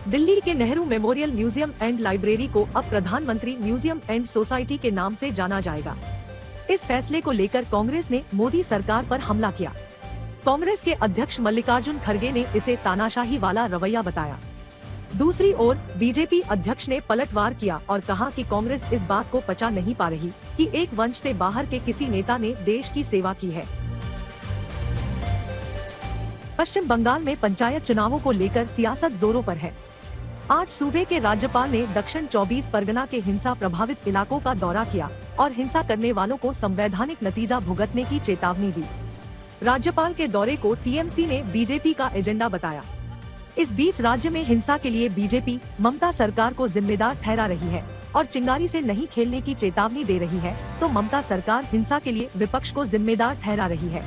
दिल्ली के Nehru memorial museum and library को अब प्रधानमंत्री म्यूजियम एंड सोसाइटी के नाम से जाना जाएगा। इस फैसले को लेकर कांग्रेस ने मोदी सरकार पर हमला किया। कांग्रेस के अध्यक्ष मल्लिकार्जुन खड़गे ने इसे तानाशाही वाला रवैया बताया। दूसरी ओर बीजेपी अध्यक्ष ने पलटवार किया और कहा कि कांग्रेस इस बात को पचा नहीं पा रही कि एक वंश से बाहर के किसी नेता ने देश की सेवा की है। पश्चिम बंगाल में पंचायत चुनावों को लेकर सियासत जोरों पर है। आज सूबे के राज्यपाल ने दक्षिण 24 परगना के हिंसा प्रभावित इलाकों का दौरा किया और हिंसा करने वालों को संवैधानिक नतीजा भुगतने की चेतावनी दी। राज्यपाल के दौरे को टीएमसी ने बीजेपी का एजेंडा बताया। इस बीच राज्य में हिंसा के लिए बीजेपी ममता सरकार को जिम्मेदार ठहरा रही है और चिंगारी से नहीं खेलने की चेतावनी दे रही है, तो ममता सरकार हिंसा के लिए विपक्ष को जिम्मेदार ठहरा रही है।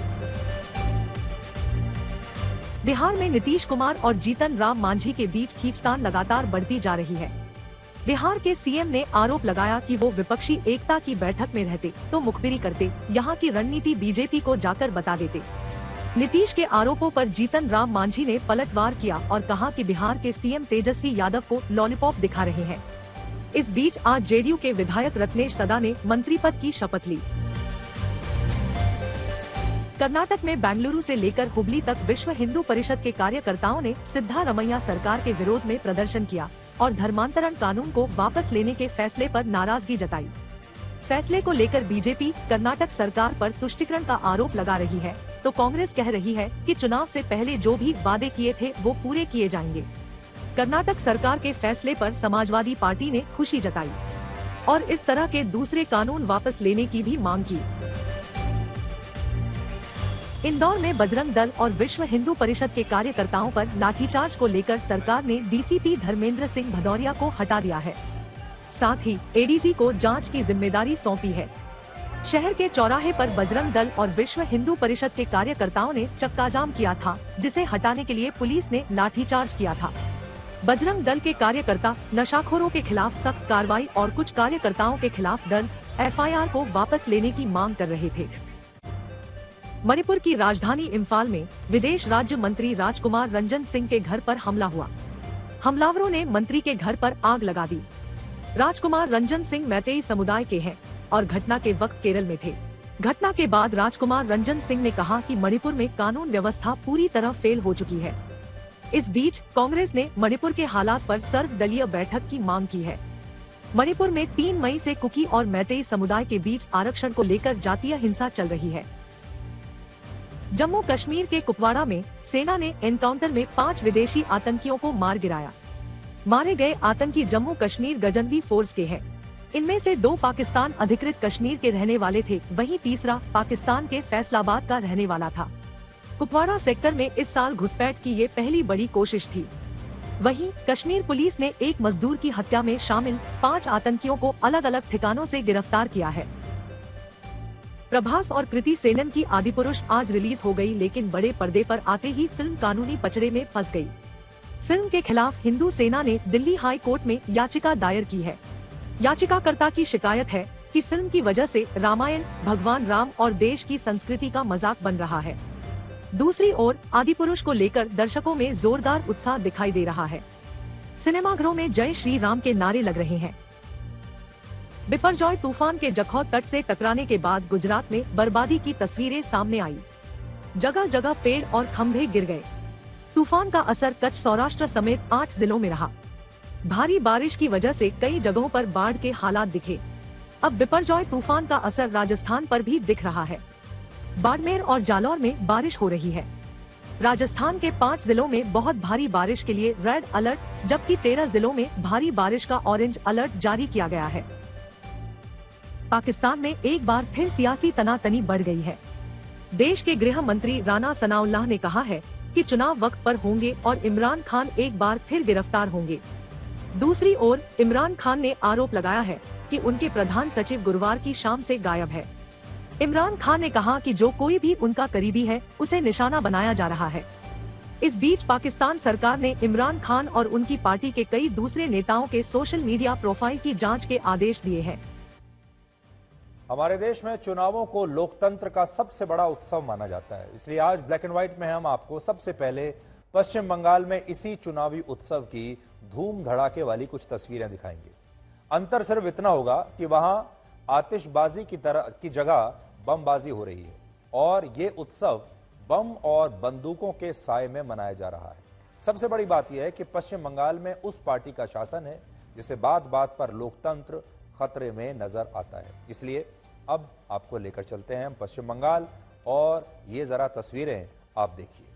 बिहार में नीतीश कुमार और जीतन राम मांझी के बीच खींचतान लगातार बढ़ती जा रही है। बिहार के सीएम ने आरोप लगाया कि वो विपक्षी एकता की बैठक में रहते तो मुखबिरी करते, यहाँ की रणनीति बीजेपी को जाकर बता देते। नीतीश के आरोपों पर जीतन राम मांझी ने पलटवार किया और कहा कि बिहार के सीएम तेजस्वी यादव को लॉलीपॉप दिखा रहे हैं। इस बीच आज जेडीयू के विधायक रत्नेश सदा ने मंत्री पद की शपथ ली। कर्नाटक में बेंगलुरु से लेकर हुबली तक विश्व हिंदू परिषद के कार्यकर्ताओं ने सिद्धारमैया सरकार के विरोध में प्रदर्शन किया और धर्मांतरण कानून को वापस लेने के फैसले पर नाराजगी जताई। फैसले को लेकर बीजेपी कर्नाटक सरकार पर तुष्टीकरण का आरोप लगा रही है, तो कांग्रेस कह रही है कि चुनाव से पहले जो भी वादे किए थे वो पूरे किए जाएंगे। कर्नाटक सरकार के फैसले पर समाजवादी पार्टी ने खुशी जताई और इस तरह के दूसरे कानून वापस लेने की भी मांग की। इंदौर में बजरंग दल और विश्व हिंदू परिषद के कार्यकर्ताओं पर लाठीचार्ज को लेकर सरकार ने डीसीपी धर्मेंद्र सिंह भदौरिया को हटा दिया है। साथ ही एडीजी को जांच की जिम्मेदारी सौंपी है। शहर के चौराहे पर बजरंग दल और विश्व हिंदू परिषद के कार्यकर्ताओं ने चक्काजाम किया था, जिसे हटाने के लिए पुलिस ने लाठीचार्ज किया था। बजरंग दल के कार्यकर्ता नशाखोरों के खिलाफ सख्त कार्रवाई और कुछ कार्यकर्ताओं के खिलाफ दर्ज एफआईआर को वापस लेने की मांग कर रहे थे। मणिपुर की राजधानी इम्फाल में विदेश राज्य मंत्री राजकुमार रंजन सिंह के घर पर हमला हुआ। हमलावरों ने मंत्री के घर पर आग लगा दी। राजकुमार रंजन सिंह मैतेई समुदाय के हैं और घटना के वक्त केरल में थे। घटना के बाद राजकुमार रंजन सिंह ने कहा कि मणिपुर में कानून व्यवस्था पूरी तरह फेल हो चुकी है। इस बीच कांग्रेस ने मणिपुर के हालात पर सर्वदलीय बैठक की मांग की है। मणिपुर में 3 मई से कुकी और मैतेई समुदाय के बीच आरक्षण को लेकर जातीय हिंसा चल रही है। जम्मू कश्मीर के कुपवाड़ा में सेना ने एनकाउंटर में 5 विदेशी आतंकियों को मार गिराया। मारे गए आतंकी जम्मू कश्मीर गजनवी फोर्स के हैं। इनमें से 2 पाकिस्तान अधिकृत कश्मीर के रहने वाले थे, वहीं तीसरा पाकिस्तान के फैसलाबाद का रहने वाला था। कुपवाड़ा सेक्टर में इस साल घुसपैठ की ये पहली बड़ी कोशिश थी। वहीं कश्मीर पुलिस ने एक मजदूर की हत्या में शामिल 5 आतंकियों को अलग अलग ठिकानों से गिरफ्तार किया है। प्रभास और कृति सेनन की आदिपुरुष आज रिलीज हो गई, लेकिन बड़े पर्दे पर आते ही फिल्म कानूनी पचड़े में फंस गई। फिल्म के खिलाफ हिंदू सेना ने दिल्ली हाई कोर्ट में याचिका दायर की है। याचिकाकर्ता की शिकायत है कि फिल्म की वजह से रामायण, भगवान राम और देश की संस्कृति का मजाक बन रहा है। दूसरी ओर आदिपुरुष को लेकर दर्शकों में जोरदार उत्साह दिखाई दे रहा है। सिनेमाघरों में जय श्री राम के नारे लग रहे हैं। बिपरजॉय तूफान के जखौ तट से टकराने के बाद गुजरात में बर्बादी की तस्वीरें सामने आई। जगह जगह पेड़ और खंभे गिर गए। तूफान का असर कच्छ, सौराष्ट्र समेत 8 जिलों में रहा। भारी बारिश की वजह से कई जगहों पर बाढ़ के हालात दिखे। अब बिपरजॉय तूफान का असर राजस्थान पर भी दिख रहा है। बाड़मेर और जालौर में बारिश हो रही है। राजस्थान के 5 जिलों में बहुत भारी बारिश के लिए रेड अलर्ट, जबकि 13 जिलों में भारी बारिश का ऑरेंज अलर्ट जारी किया गया है। पाकिस्तान में एक बार फिर सियासी तनातनी बढ़ गई है। देश के गृह मंत्री राना सनाउल्लाह ने कहा है कि चुनाव वक्त पर होंगे और इमरान खान एक बार फिर गिरफ्तार होंगे। दूसरी ओर इमरान खान ने आरोप लगाया है कि उनके प्रधान सचिव गुरुवार की शाम से गायब है। इमरान खान ने कहा कि जो कोई भी उनका करीबी है उसे निशाना बनाया जा रहा है। इस बीच पाकिस्तान सरकार ने इमरान खान और उनकी पार्टी के कई दूसरे नेताओं के सोशल मीडिया प्रोफाइल की जांच के आदेश दिए हैं। हमारे देश में चुनावों को लोकतंत्र का सबसे बड़ा उत्सव माना जाता है, इसलिए आज ब्लैक एंड व्हाइट में हम आपको सबसे पहले पश्चिम बंगाल में इसी चुनावी उत्सव की धूम धड़ाके वाली कुछ तस्वीरें दिखाएंगे। अंतर सिर्फ इतना होगा कि वहां आतिशबाजी की जगह बमबाजी हो रही है और यह उत्सव बम और बंदूकों के साए में मनाया जा रहा है। सबसे बड़ी बात यह है कि पश्चिम बंगाल में उस पार्टी का शासन है जिसे बात बात पर लोकतंत्र खतरे में नजर आता है। इसलिए अब आपको लेकर चलते हैं हम पश्चिम बंगाल और ये जरा तस्वीरें आप देखिए।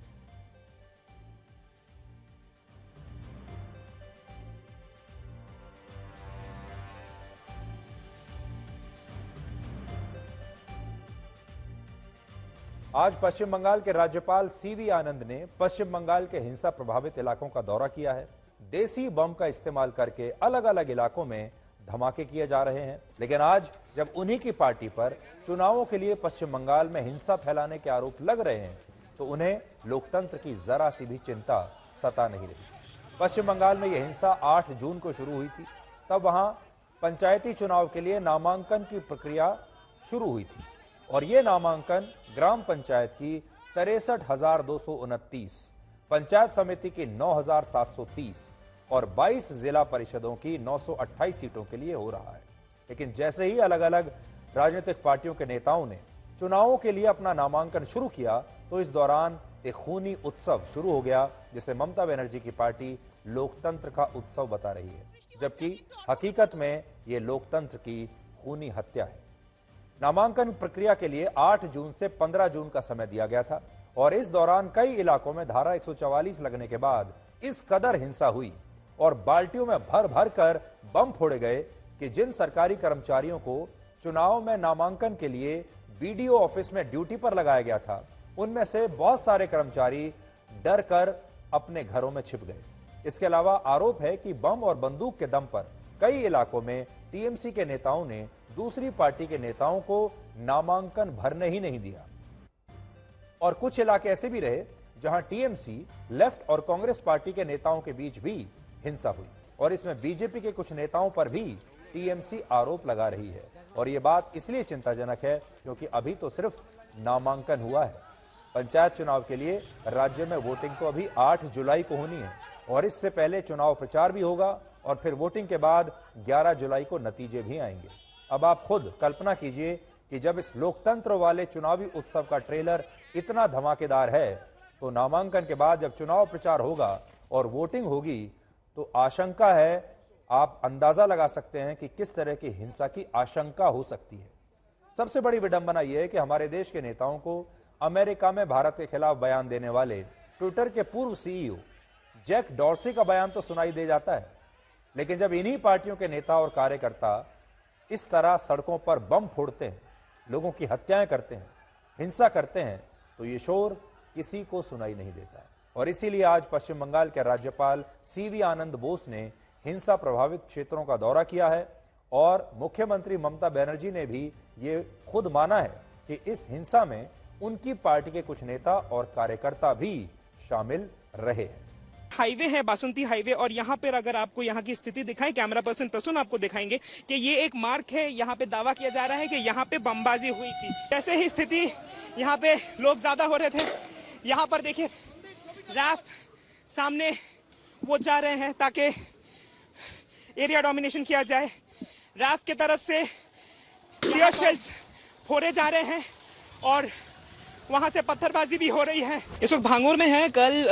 आज पश्चिम बंगाल के राज्यपाल सीवी आनंद ने पश्चिम बंगाल के हिंसा प्रभावित इलाकों का दौरा किया है। देसी बम का इस्तेमाल करके अलग अलग इलाकों में धमाके किए जा रहे हैं। लेकिन आज जब उन्हीं की पार्टी पर चुनावों के लिए पश्चिम बंगाल में हिंसा फैलाने के आरोप लग रहे हैं तो उन्हें लोकतंत्र की जरा सी भी चिंता सता नहीं रही। पश्चिम बंगाल में यह हिंसा 8 जून को शुरू हुई थी। तब वहां पंचायती चुनाव के लिए नामांकन की प्रक्रिया शुरू हुई थी और ये नामांकन ग्राम पंचायत की 63,229, पंचायत समिति की 9,730 और 22 जिला परिषदों की 928 सीटों के लिए हो रहा है। लेकिन जैसे ही अलग अलग राजनीतिक पार्टियों के नेताओं ने चुनावों के लिए अपना नामांकन शुरू किया तो इस दौरान एक खूनी उत्सव शुरू हो गया जिसे ममता बनर्जी की पार्टी लोकतंत्र का उत्सव बता रही है, जबकि हकीकत में यह लोकतंत्र की खूनी हत्या है। नामांकन प्रक्रिया के लिए 8 जून से 15 जून का समय दिया गया था और इस दौरान कई इलाकों में धारा 144 लगने के बाद इस कदर हिंसा हुई और बाल्टियों में भर भर कर बम फोड़े गए कि जिन सरकारी कर्मचारियों को चुनाव में नामांकन के लिए बीडीओ ऑफिस में ड्यूटी पर लगाया गया था उनमें से बहुत सारे कर्मचारी डर कर अपने घरों में छिप गए। इसके अलावा आरोप है कि बम और बंदूक के दम पर कई इलाकों में टीएमसी के नेताओं ने दूसरी पार्टी के नेताओं को नामांकन भरने ही नहीं दिया और कुछ इलाके ऐसे भी रहे जहां टीएमसी, लेफ्ट और कांग्रेस पार्टी के नेताओं के बीच भी हिंसा हुई और इसमें बीजेपी के कुछ नेताओं पर भी टीएमसी आरोप लगा रही है। और यह बात इसलिए चिंताजनक है क्योंकि अभी तो सिर्फ नामांकन हुआ है। पंचायत चुनाव के लिए राज्य में वोटिंग तो अभी 8 जुलाई को होनी है और इससे पहले चुनाव प्रचार भी होगा और फिर वोटिंग के बाद 11 जुलाई को नतीजे भी आएंगे। अब आप खुद कल्पना कीजिए कि जब इस लोकतंत्र वाले चुनावी उत्सव का ट्रेलर इतना धमाकेदार है तो नामांकन के बाद जब चुनाव प्रचार होगा और वोटिंग होगी तो आशंका है, आप अंदाजा लगा सकते हैं कि किस तरह की हिंसा की आशंका हो सकती है। सबसे बड़ी विडंबना यह है कि हमारे देश के नेताओं को अमेरिका में भारत के खिलाफ बयान देने वाले ट्विटर के पूर्व सीईओ जैक डॉर्सी का बयान तो सुनाई दे जाता है, लेकिन जब इन्हीं पार्टियों के नेता और कार्यकर्ता इस तरह सड़कों पर बम फोड़ते हैं, लोगों की हत्याएं करते हैं, हिंसा करते हैं तो ये शोर किसी को सुनाई नहीं देता। और इसीलिए आज पश्चिम बंगाल के राज्यपाल सीवी आनंद बोस ने हिंसा प्रभावित क्षेत्रों का दौरा किया है और मुख्यमंत्री ममता बनर्जी ने भी ये खुद माना है कि इस हिंसा में उनकी पार्टी के कुछ नेता और कार्यकर्ता भी शामिल रहे हैं। हाईवे है, बासंती हाईवे, और यहाँ पर अगर आपको यहाँ की स्थिति दिखाएं, कैमरा पर्सन प्रसून आपको दिखाएंगे कि ये एक मार्ग है। यहाँ पे दावा किया जा रहा है कि यहाँ पे बमबाजी हुई थी। जैसे ही स्थिति यहाँ पे लोग ज्यादा हो रहे थे, यहाँ पर देखिए रैफ सामने वो जा रहे हैं ताकि एरिया डोमिनेशन किया जाए। रैफ के तरफ से टीयर शेल्स फोड़े जा रहे हैं और वहां से पत्थरबाजी भी हो रही है। इस वक्त भांगूर में है। कल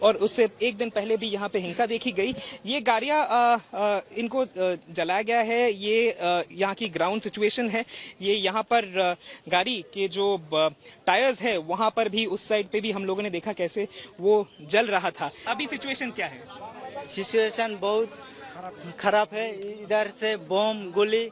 और उससे एक दिन पहले भी यहाँ पे हिंसा देखी गई। ये गाड़ियां इनको जलाया गया है। ये यहाँ की ग्राउंड सिचुएशन है। ये यहाँ पर गाड़ी के जो टायर्स है वहां पर भी, उस साइड पे भी हम लोगों ने देखा कैसे वो जल रहा था। अभी सिचुएशन क्या है? सिचुएशन बहुत खराब है। इधर से बम गोली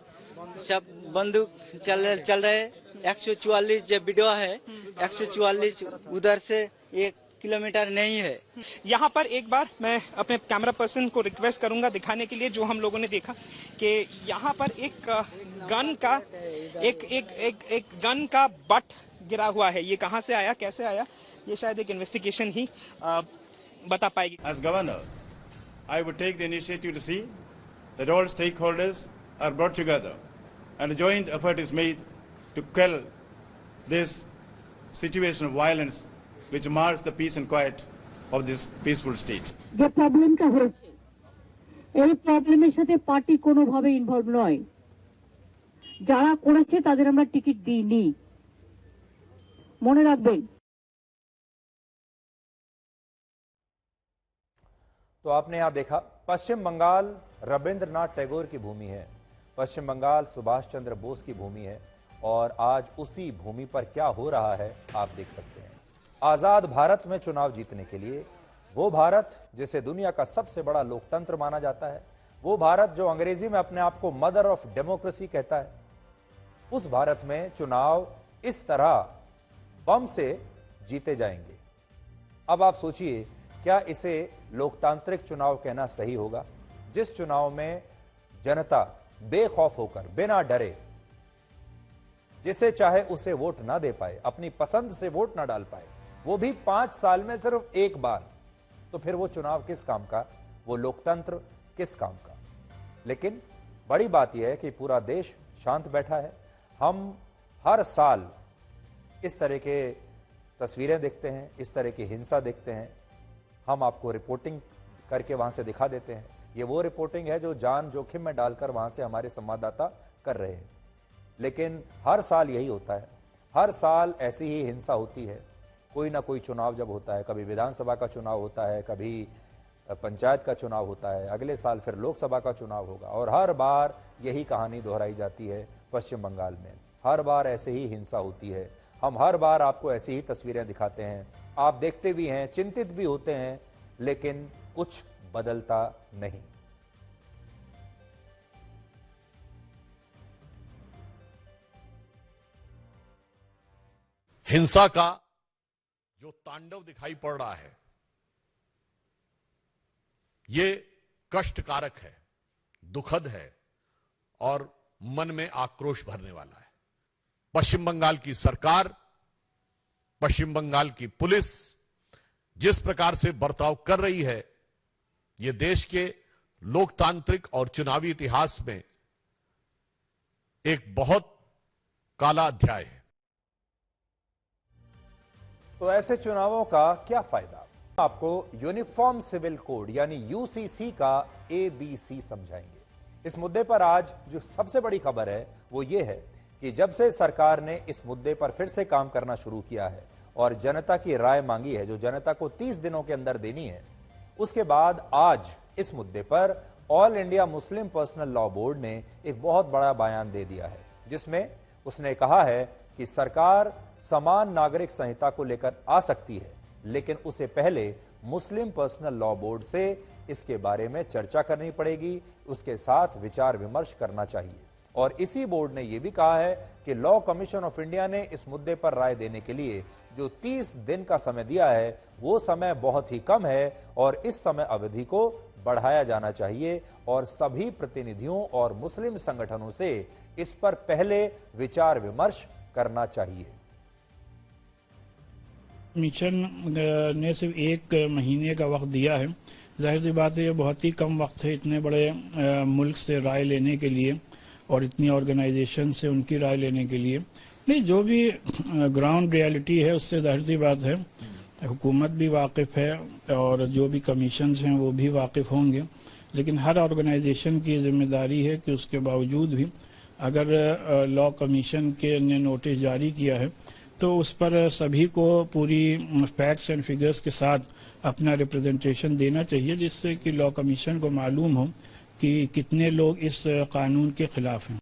सब बंदूक चल रहे। 144 जो वीडियो है, 144 उधर से 1 किलोमीटर नहीं है। यहाँ पर एक बार मैं अपने कैमरा पर्सन को रिक्वेस्ट करूंगा दिखाने के लिए जो हम लोगों ने देखा कि यहाँ पर एक गन का बट गिरा हुआ है। ये कहाँ से आया, कैसे आया, ये शायद एक इन्वेस्टिगेशन ही बता पाएगी। As governor, I would take the initiative to see that all stakeholders are brought together and a joint effort is made to quell this situation of violence which mars the peace and quiet of this peaceful state. যে প্রবলেমটা হয়েছে এই প্রবলেমের সাথে party কোনোভাবে involve নয়। যারা করেছে তাদের আমরা টিকিট দিইনি, মনে রাখবেন। तो आपने यहां देखा, पश्चिम बंगाल रविंद्रनाथ टैगोर की भूमि है, पश्चिम बंगाल सुभाष चंद्र बोस की भूमि है, और आज उसी भूमि पर क्या हो रहा है आप देख सकते हैं। आजाद भारत में चुनाव जीतने के लिए, वो भारत जिसे दुनिया का सबसे बड़ा लोकतंत्र माना जाता है, वो भारत जो अंग्रेजी में अपने आप को मदर ऑफ डेमोक्रेसी कहता है, उस भारत में चुनाव इस तरह बम से जीते जाएंगे। अब आप सोचिए, क्या इसे लोकतांत्रिक चुनाव कहना सही होगा? जिस चुनाव में जनता बेखौफ होकर, बिना डरे, जिसे चाहे उसे वोट ना दे पाए, अपनी पसंद से वोट ना डाल पाए, वो भी 5 साल में सिर्फ एक बार, तो फिर वो चुनाव किस काम का, वो लोकतंत्र किस काम का? लेकिन बड़ी बात यह है कि पूरा देश शांत बैठा है। हम हर साल इस तरह के तस्वीरें देखते हैं, इस तरह की हिंसा देखते हैं, हम आपको रिपोर्टिंग करके वहां से दिखा देते हैं। ये वो रिपोर्टिंग है जो जान जोखिम में डालकर वहां से हमारे संवाददाता कर रहे हैं। लेकिन हर साल यही होता है, हर साल ऐसी ही हिंसा होती है। कोई ना कोई चुनाव जब होता है, कभी विधानसभा का चुनाव होता है, कभी पंचायत का चुनाव होता है, अगले साल फिर लोकसभा का चुनाव होगा, और हर बार यही कहानी दोहराई जाती है। पश्चिम बंगाल में हर बार ऐसे ही हिंसा होती है। हम हर बार आपको ऐसी ही तस्वीरें दिखाते हैं, आप देखते भी हैं, चिंतित भी होते हैं, लेकिन कुछ बदलता नहीं। हिंसा का जो तांडव दिखाई पड़ रहा है, ये कष्टकारक है, दुखद है और मन में आक्रोश भरने वाला है। पश्चिम बंगाल की सरकार, पश्चिम बंगाल की पुलिस जिस प्रकार से बर्ताव कर रही है, ये देश के लोकतांत्रिक और चुनावी इतिहास में एक बहुत काला अध्याय है। तो ऐसे चुनावों का क्या फायदा? आपको यूनिफॉर्म सिविल कोड यानी यूसीसी का ABC समझाएंगे। इस मुद्दे पर आज जो सबसे बड़ी खबर है वो ये है कि जब से सरकार ने इस मुद्दे पर फिर से काम करना शुरू किया है और जनता की राय मांगी है, जो जनता को 30 दिनों के अंदर देनी है, उसके बाद आज इस मुद्दे पर all India Muslim personal law board ने एक बहुत बड़ा बयान दे दिया है, जिसमें उसने कहा है कि सरकार समान नागरिक संहिता को लेकर आ सकती है, लेकिन उसे पहले मुस्लिम पर्सनल लॉ बोर्ड से इसके बारे में चर्चा करनी पड़ेगी, उसके साथ विचार विमर्श करना चाहिए। और इसी बोर्ड ने यह भी कहा है कि लॉ कमीशन ऑफ इंडिया ने इस मुद्दे पर राय देने के लिए जो 30 दिन का समय दिया है, वो समय बहुत ही कम है और इस समय अवधि को बढ़ाया जाना चाहिए और सभी प्रतिनिधियों और मुस्लिम संगठनों से इस पर पहले विचार विमर्श करना चाहिए। मिशन ने सिर्फ 1 महीने का वक्त दिया है। जाहिर सी बात है, ये बहुत ही कम वक्त है इतने बड़े मुल्क से राय लेने के लिए और इतनी ऑर्गेनाइजेशन से उनकी राय लेने के लिए। नहीं, जो भी ग्राउंड रियलिटी है उससे जाहिर सी बात है हुकूमत भी वाकिफ है और जो भी कमीशंस हैं वो भी वाकिफ होंगे, लेकिन हर ऑर्गेनाइजेशन की जिम्मेदारी है कि उसके बावजूद भी अगर लॉ कमीशन के ने नोटिस जारी किया है तो उस पर सभी को पूरी फैक्ट्स एंड फिगर्स के साथ अपना रिप्रेजेंटेशन देना चाहिए, जिससे कि लॉ कमीशन को मालूम हो कि कितने लोग इस कानून के खिलाफ हैं।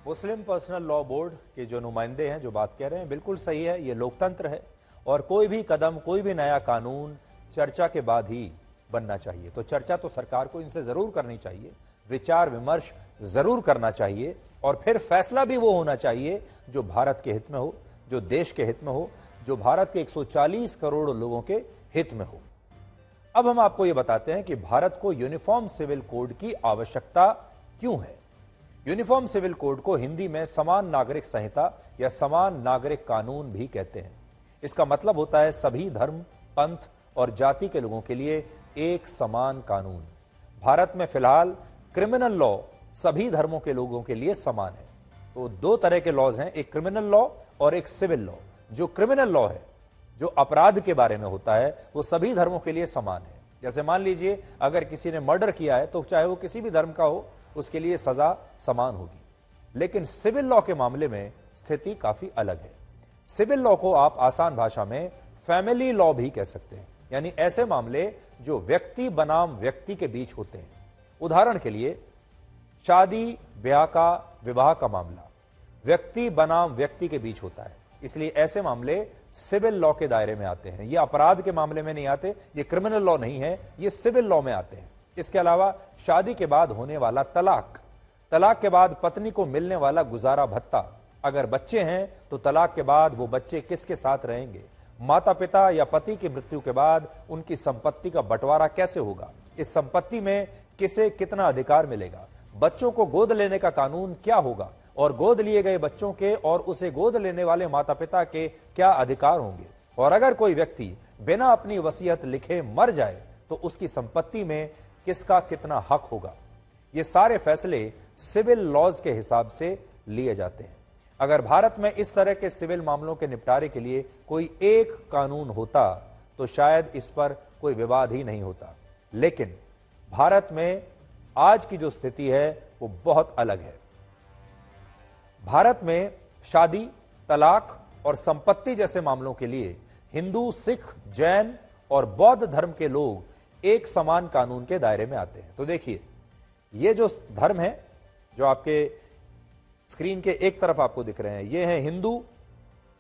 मुस्लिम पर्सनल लॉ बोर्ड के जो नुमाइंदे हैं जो बात कह रहे हैं बिल्कुल सही है, ये लोकतंत्र है और कोई भी कदम, कोई भी नया कानून चर्चा के बाद ही बनना चाहिए। तो चर्चा तो सरकार को इनसे जरूर करनी चाहिए, विचार विमर्श जरूर करना चाहिए और फिर फैसला भी वो होना चाहिए जो भारत के हित में हो, जो देश के हित में हो, जो भारत के 140 करोड़ लोगों के हित में हो। अब हम आपको ये बताते हैं कि भारत को यूनिफॉर्म सिविल कोड की आवश्यकता क्यों है। यूनिफॉर्म सिविल कोड को हिंदी में समान नागरिक संहिता या समान नागरिक कानून भी कहते हैं। इसका मतलब होता है सभी धर्म, पंथ और जाति के लोगों के लिए एक समान कानून। भारत में फिलहाल क्रिमिनल लॉ सभी धर्मों के लोगों के लिए समान है। तो 2 तरह के लॉज हैं, एक क्रिमिनल लॉ और एक सिविल लॉ। जो क्रिमिनल लॉ है, जो अपराध के बारे में होता है वो सभी धर्मों के लिए समान है। जैसे मान लीजिए अगर किसी ने मर्डर किया है तो चाहे वो किसी भी धर्म का हो उसके लिए सजा समान होगी। लेकिन सिविल लॉ के मामले में स्थिति काफी अलग है। सिविल लॉ को आप आसान भाषा में फैमिली लॉ भी कह सकते हैं, यानी ऐसे मामले जो व्यक्ति बनाम व्यक्ति के बीच होते हैं। उदाहरण के लिए शादी ब्याह का विवाह का मामला व्यक्ति बनाम व्यक्ति के बीच होता है, इसलिए ऐसे मामले सिविल लॉ के दायरे में आते हैं। ये अपराध के मामले में नहीं आते, ये क्रिमिनल लॉ नहीं है, ये सिविल लॉ में आते हैं। इसके अलावा शादी के बाद होने वाला तलाक, तलाक के बाद पत्नी को मिलने वाला गुजारा भत्ता, अगर बच्चे हैं तो तलाक के बाद वो बच्चे किसके साथ रहेंगे, माता पिता या पति की मृत्यु के बाद उनकी संपत्ति का बंटवारा कैसे होगा, इस संपत्ति में किसे कितना अधिकार मिलेगा, बच्चों को गोद लेने का कानून क्या होगा और गोद लिए गए बच्चों के और उसे गोद लेने वाले माता पिता के क्या अधिकार होंगे, और अगर कोई व्यक्ति बिना अपनी वसीयत लिखे मर जाए तो उसकी संपत्ति में किसका कितना हक होगा। ये सारे फैसले सिविल लॉज के हिसाब से लिए जाते हैं। अगर भारत में इस तरह के सिविल मामलों के निपटारे के लिए कोई एक कानून होता तो शायद इस पर कोई विवाद ही नहीं होता, लेकिन भारत में आज की जो स्थिति है वो बहुत अलग है। भारत में शादी, तलाक और संपत्ति जैसे मामलों के लिए हिंदू, सिख, जैन और बौद्ध धर्म के लोग एक समान कानून के दायरे में आते हैं। तो देखिए, ये जो धर्म है जो आपके स्क्रीन के एक तरफ आपको दिख रहे हैं, ये हैं हिंदू,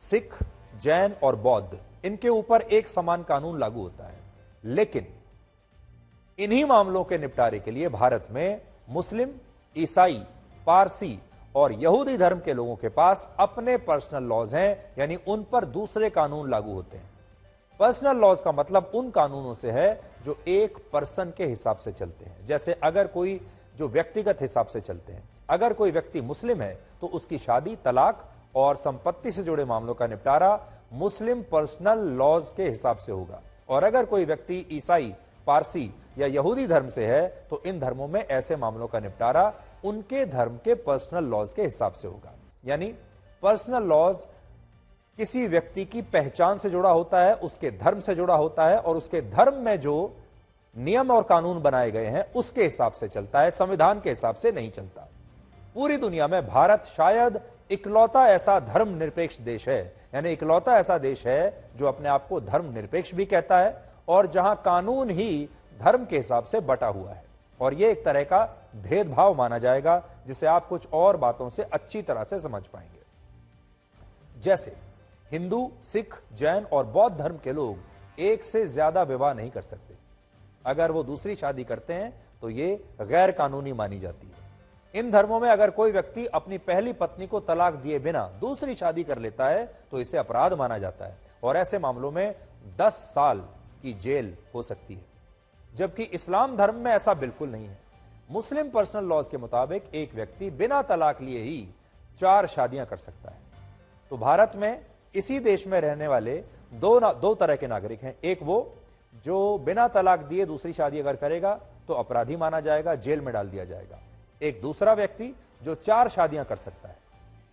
सिख, जैन और बौद्ध। इनके ऊपर एक समान कानून लागू होता है, लेकिन इन्हीं मामलों के निपटारे के लिए भारत में मुस्लिम, ईसाई, पारसी और यहूदी धर्म के लोगों के पास अपने पर्सनल लॉज हैं, यानी उन पर दूसरे कानून लागू होते हैं। पर्सनल लॉज का मतलब उन कानूनों से है जो एक पर्सन के हिसाब से चलते हैं। जैसे अगर कोई जो व्यक्तिगत हिसाब से चलते हैं, अगर कोई व्यक्ति मुस्लिम है तो उसकी शादी, तलाक और संपत्ति से जुड़े मामलों का निपटारा मुस्लिम पर्सनल लॉज के हिसाब से होगा, और अगर कोई व्यक्ति ईसाई, पारसी या यहूदी धर्म से है तो इन धर्मों में ऐसे मामलों का निपटारा उनके धर्म के पर्सनल लॉज के हिसाब से होगा। यानी पर्सनल लॉज किसी व्यक्ति की पहचान से जुड़ा होता है, उसके धर्म से जुड़ा होता है और उसके धर्म में जो नियम और कानून बनाए गए हैं उसके हिसाब से चलता है, संविधान के हिसाब से नहीं चलता। पूरी दुनिया में भारत शायद इकलौता ऐसा धर्म निरपेक्ष देश है, यानी इकलौता ऐसा देश है जो अपने आप को धर्म निरपेक्ष भी कहता है और जहां कानून ही धर्म के हिसाब से बटा हुआ है, और यह एक तरह का भेदभाव माना जाएगा जिसे आप कुछ और बातों से अच्छी तरह से समझ पाएंगे। जैसे हिंदू, सिख, जैन और बौद्ध धर्म के लोग एक से ज्यादा विवाह नहीं कर सकते। अगर वो दूसरी शादी करते हैं तो ये गैर कानूनी मानी जाती है। इन धर्मों में अगर कोई व्यक्ति अपनी पहली पत्नी को तलाक दिए बिना दूसरी शादी कर लेता है तो इसे अपराध माना जाता है, और ऐसे मामलों में 10 साल की जेल हो सकती है। जबकि इस्लाम धर्म में ऐसा बिल्कुल नहीं है। मुस्लिम पर्सनल लॉज के मुताबिक एक व्यक्ति बिना तलाक लिए ही 4 शादियां कर सकता है। तो भारत में इसी देश में रहने वाले दो तरह के नागरिक हैं। एक वो जो बिना तलाक दिए दूसरी शादी अगर करेगा तो अपराधी माना जाएगा, जेल में डाल दिया जाएगा। एक दूसरा व्यक्ति जो 4 शादियां कर सकता है।